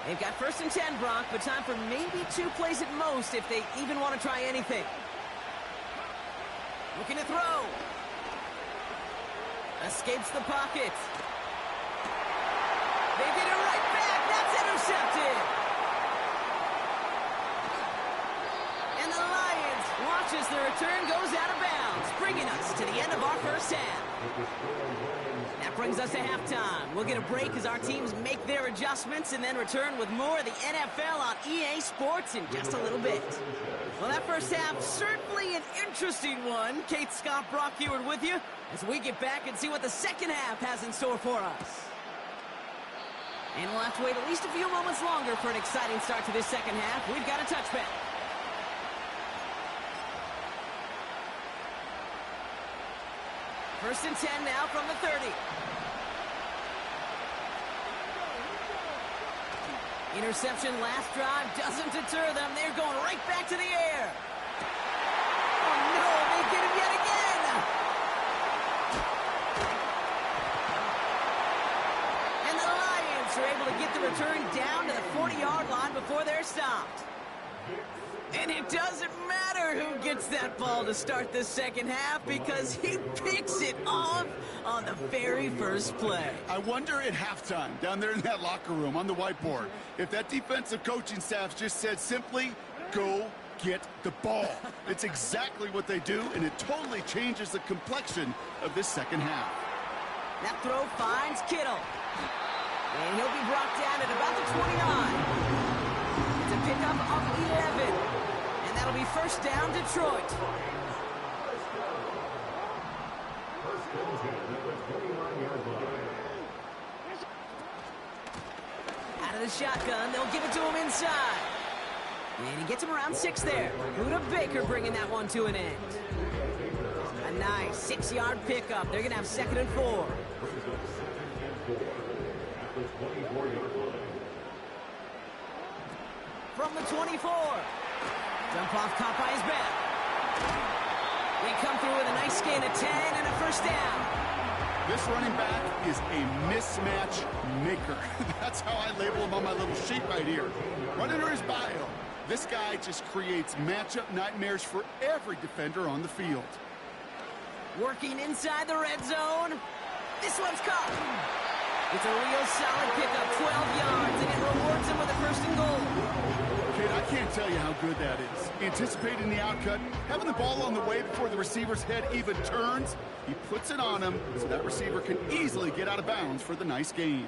They've got first and 10, Brock, but time for maybe 2 plays at most if they even want to try anything. Looking to throw. Escapes the pocket. They get it right back. That's intercepted. And the Lions watch as the return goes out of bounds, bringing us to the end of our first half. That brings us to halftime. We'll get a break as our teams make their adjustments and then return with more of the NFL on EA Sports in just a little bit. Well, that first half, certainly an interesting one. Kate, Scott, Brock Ewart with you as we get back and see what the second half has in store for us. And we'll have to wait at least a few moments longer for an exciting start to this second half. We've got a touchback. First and 10 now from the 30. Interception last drive doesn't deter them. They're going right back to the air. Oh, no, they get him yet again. And the Lions are able to get the return down to the 40-yard line before they're stopped. And it doesn't matter who gets that ball to start the second half because he picks it off on the very first play. I wonder at halftime, down there in that locker room on the whiteboard, if that defensive coaching staff just said simply, go get the ball. It's exactly what they do, and it totally changes the complexion of this second half. That throw finds Kittle. And he'll be brought down at about the 29. It's a pickup of 11. And that'll be first down, Detroit. Out of of the shotgun. They'll give it to him inside. And he gets him around 6 there. Buda Baker bringing that one to an end. A nice 6-yard pickup. They're going to have 2nd and 4. From the 24. Dump off caught by his back. They come through with a nice gain of 10 and a first down. This running back is a mismatch maker. That's how I label him on my little sheet right here. Right under his bio. This guy just creates matchup nightmares for every defender on the field. Working inside the red zone. This one's caught. It's a real solid pickup, 12 yards, and it rewards him with a 1st and goal. Kid, I can't tell you how good that is. Anticipating the outcut, having the ball on the way before the receiver's head even turns, he puts it on him so that receiver can easily get out of bounds for the nice gain.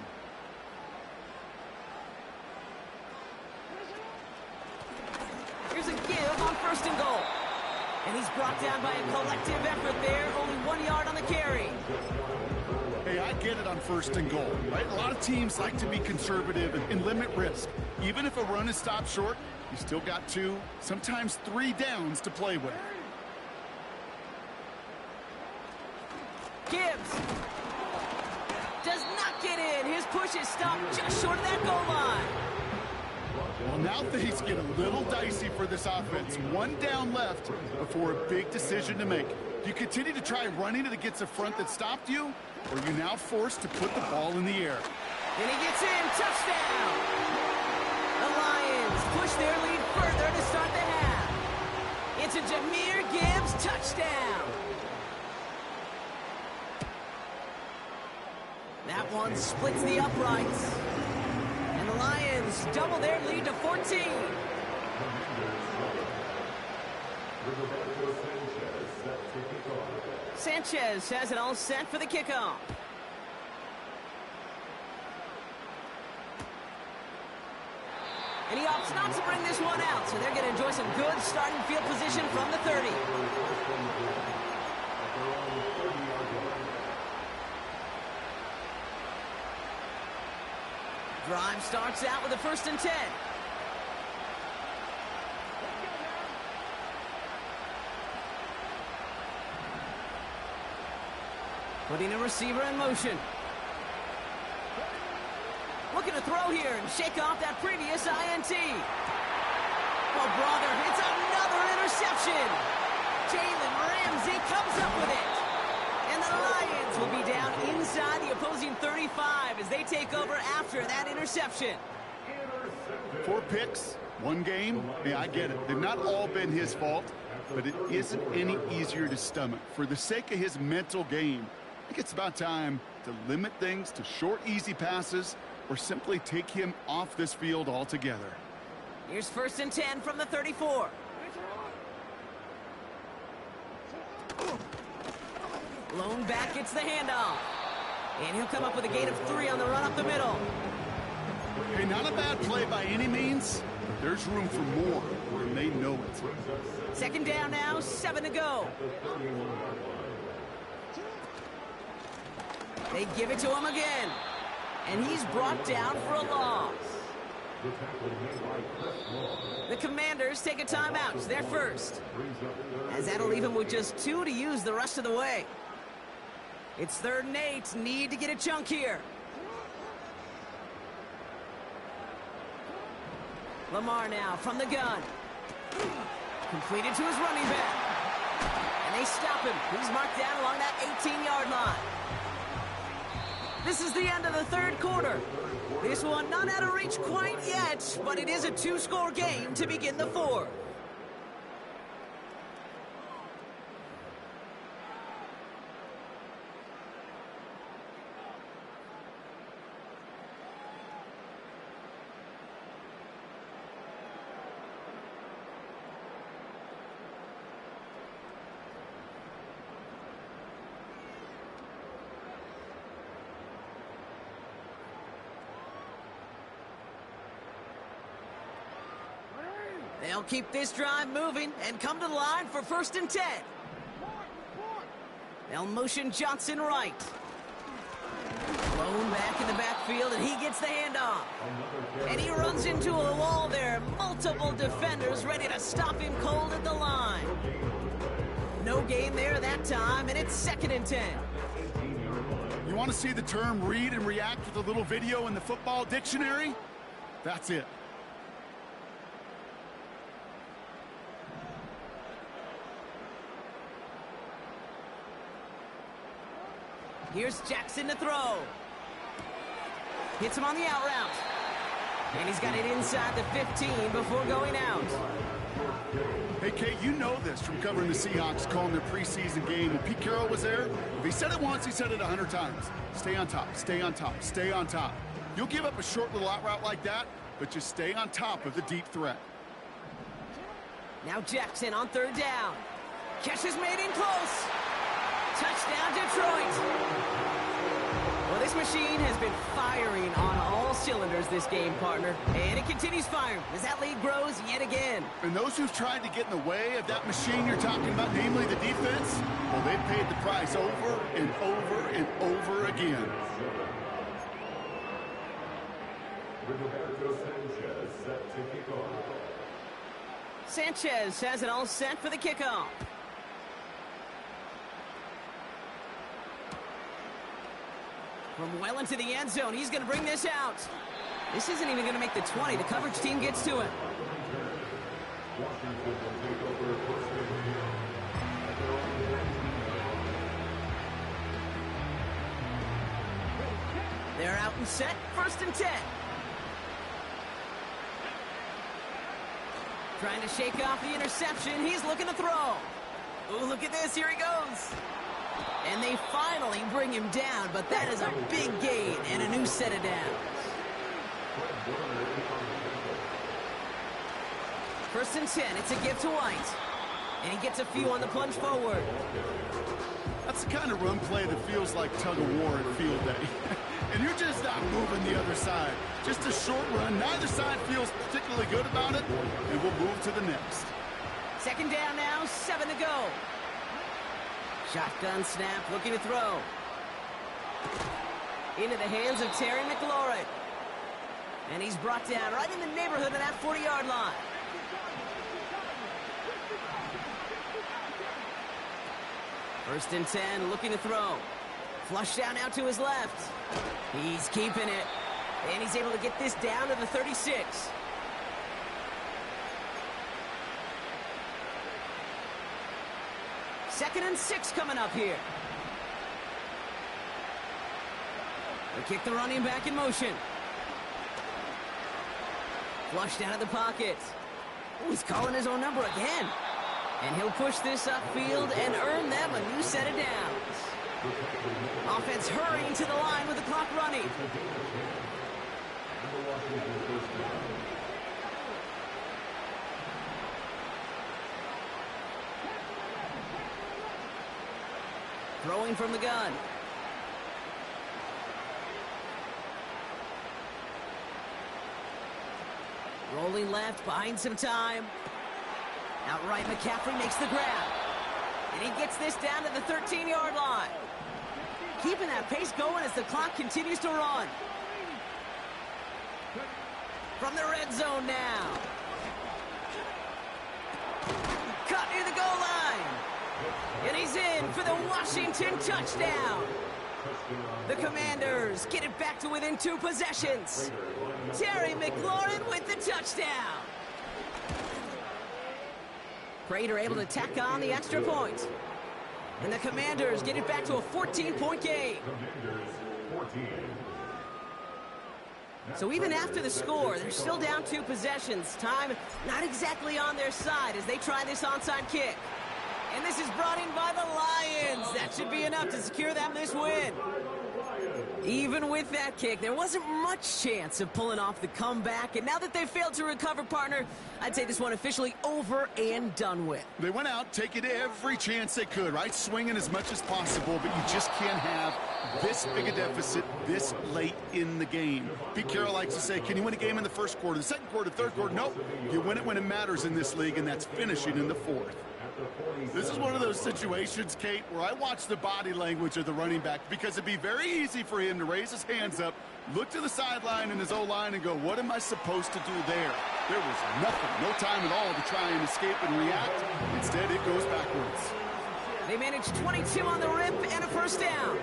Here's a give on 1st and goal. And he's brought down by a collective effort there, only 1 yard on the carry. Hey, I get it on 1st and goal, right? A lot of teams like to be conservative and limit risk. Even if a run is stopped short, you still got 2, sometimes 3 downs to play with. Gibbs does not get in. His push is stopped just short of that goal line. Well, now things get a little dicey for this offense. 1 down left before a big decision to make. Do you continue to try running it against a front that stopped you, or are you now forced to put the ball in the air? And he gets in. Touchdown! The Lions push their lead further to start the half. It's a Jahmyr Gibbs touchdown. That one splits the uprights. And the Lions double their lead to 14. Sanchez has it all set for the kickoff. And he opts not to bring this one out, so they're going to enjoy some good starting field position from the 30. Drive starts out with a 1st and 10. Putting a receiver in motion. Looking to throw here and shake off that previous INT. Oh, brother, it's another interception. Jalen Ramsey comes up with it. And the Lions will be down inside the opposing 35 as they take over after that interception. 4 picks, 1 game. Yeah, I get it. They've not all been his fault, but it isn't any easier to stomach. For the sake of his mental game, I think it's about time to limit things to short, easy passes or simply take him off this field altogether. Here's 1st and 10 from the 34. Lone back gets the handoff. And he'll come up with a gain of 3 on the run up the middle. Hey, not a bad play by any means, but there's room for more, and they know it. 2nd down now, 7 to go. They give it to him again. And he's brought down for a loss. The Commanders take a timeout. It's their first. As that'll leave him with just 2 to use the rest of the way. It's 3rd and 8. Need to get a chunk here. Lamar now from the gun. Completed to his running back. And they stop him. He's marked down along that 18-yard line. This is the end of the 3rd quarter. This one not out of reach quite yet, but it is a 2-score game to begin the 4th. They'll keep this drive moving and come to the line for 1st and 10. They'll motion Johnson right. Thrown back in the backfield, and he gets the handoff. And he runs into a wall there. Multiple defenders ready to stop him cold at the line. No gain there that time, and it's 2nd and 10. You want to see the term read and react with a little video in the football dictionary? That's it. Here's Jackson to throw. Hits him on the out route. And he's got it inside the 15 before going out. Hey, Kate, you know this from covering the Seahawks, calling their preseason game. When Pete Carroll was there, if he said it once, he said it 100 times. Stay on top, stay on top, stay on top. You'll give up a short little out route like that, but just stay on top of the deep threat. Now Jackson on 3rd down. Catch is made in close. Touchdown, Detroit. Well, this machine has been firing on all cylinders this game, partner. And it continues firing as that lead grows yet again. And those who've tried to get in the way of that machine you're talking about, namely the defense, well, they've paid the price over and over and over again. Sanchez has it all set for the kickoff. From well into the end zone, he's going to bring this out. This isn't even going to make the 20. The coverage team gets to it. They're out and set. 1st and 10. Trying to shake off the interception. He's looking to throw. Ooh, look at this. Here he goes. And they finally bring him down, but that is a big gain and a new set of downs. 1st and 10. It's a give to White. And he gets a few on the plunge forward. That's the kind of run play that feels like tug-of-war at field day. And you're just not moving the other side. Just a short run. Neither side feels particularly good about it, and we'll move to the next. 2nd down now, 7 to go. Shotgun snap, looking to throw. Into the hands of Terry McLaurin. And he's brought down right in the neighborhood of that 40-yard line. First and 10, looking to throw. Flush down out to his left. He's keeping it. And he's able to get this down to the 36. Second and 6 coming up here. They kick the running back in motion. Flushed out of the pocket. Ooh, he's calling his own number again. And he'll push this upfield and earn them a new set of downs. Offense hurrying to the line with the clock running. Throwing from the gun. Rolling left, behind some time. Outright McCaffrey makes the grab. And he gets this down to the 13-yard line. Keeping that pace going as the clock continues to run. From the red zone now. Cut near the goal line. And he's in for the Washington touchdown. The Commanders get it back to within 2 possessions. Terry McLaurin with the touchdown. Prater able to tack on the extra point. And the Commanders get it back to a 14-point game. So even after the score, they're still down 2 possessions. Time not exactly on their side as they try this onside kick. And this is brought in by the Lions. That should be enough to secure them this win. Even with that kick, there wasn't much chance of pulling off the comeback. And now that they've failed to recover, partner, I'd say this one officially over and done with. They went out taking every chance they could, right? Swinging as much as possible, but you just can't have this big a deficit this late in the game. Pete Carroll likes to say, can you win a game in the first quarter, the second quarter, third quarter? Nope. You win it when it matters in this league, and that's finishing in the fourth. This is one of those situations, Kate, where I watch the body language of the running back because it'd be very easy for him to raise his hands up, look to the sideline in his O-line and go, what am I supposed to do there? There was nothing, no time at all to try and escape and react. Instead, it goes backwards. They managed 22 on the rip and a first down.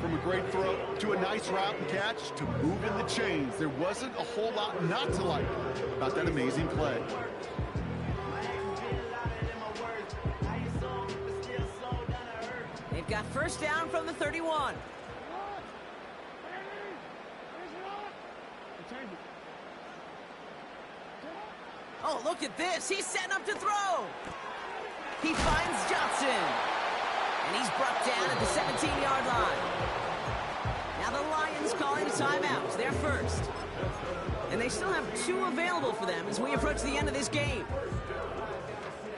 From a great throw to a nice route and catch to moving the chains, there wasn't a whole lot not to like about that amazing play. They've got first down from the 31. Oh, look at this. He's setting up to throw. He finds Johnson. And he's brought down at the 17-yard line. Now the Lions calling a timeout. They're first. And they still have 2 available for them as we approach the end of this game.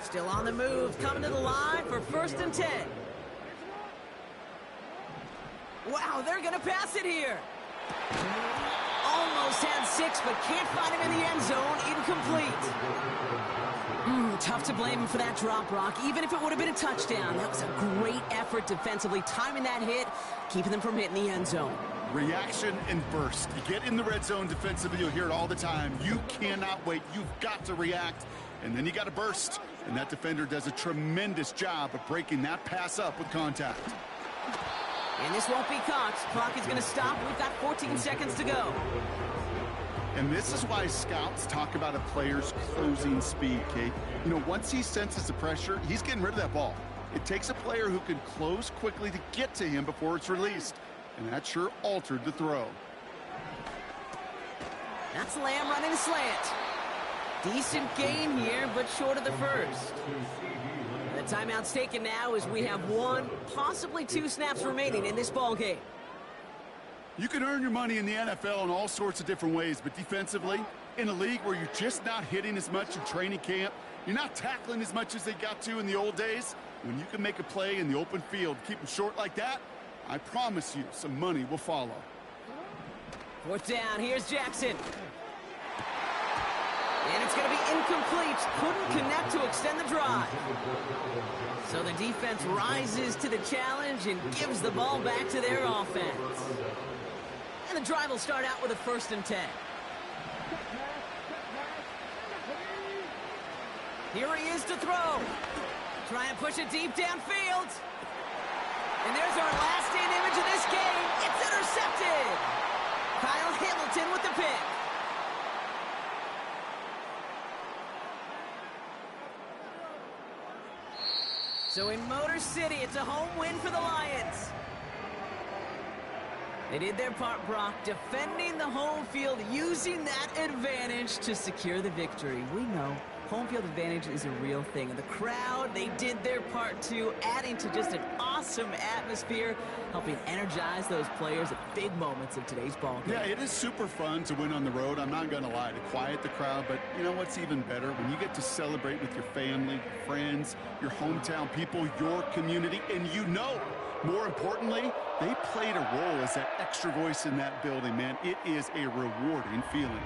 Still on the move, coming to the line for first and 10. Wow, they're going to pass it here. Almost had 6, but can't find him in the end zone. Incomplete. Tough to blame him for that drop, Brock. Even if it would have been a touchdown, that was a great effort defensively, timing that hit, keeping them from hitting the end zone. Reaction and burst. You get in the red zone defensively, you'll hear it all the time. You cannot wait. You've got to react, and then you got to burst. And that defender does a tremendous job of breaking that pass up with contact. And this won't be caught. Clock is going to stop. We've got 14 seconds to go. And this is why scouts talk about a player's closing speed, Kate. You know, once he senses the pressure, he's getting rid of that ball. It takes a player who can close quickly to get to him before it's released. And that sure altered the throw. That's Lamb running a slant. Decent gain here, but short of the first. The timeout's taken now as we have 1, possibly 2 snaps remaining in this ball game. You can earn your money in the NFL in all sorts of different ways, but defensively, in a league where you're just not hitting as much in training camp, you're not tackling as much as they got to in the old days, when you can make a play in the open field, keep them short like that, I promise you some money will follow. 4th down, here's Jackson. And it's going to be incomplete. Couldn't connect to extend the drive. So the defense rises to the challenge and gives the ball back to their offense. And the drive will start out with a 1st and 10. Here he is to throw. Try and push it deep downfield. And there's our last-in image of this game. It's intercepted. Kyle Hamilton with the pick. So in Motor City, it's a home win for the Lions. They did their part, Brock, defending the home field, using that advantage to secure the victory. We know home field advantage is a real thing. And the crowd, they did their part too, adding to just an awesome atmosphere, helping energize those players at big moments of today's ball game. Yeah, it is super fun to win on the road. I'm not going to lie, to quiet the crowd. But you know what's even better? When you get to celebrate with your family, friends, your hometown people, your community, and you know, more importantly, they played a role as that extra voice in that building, man. It is a rewarding feeling.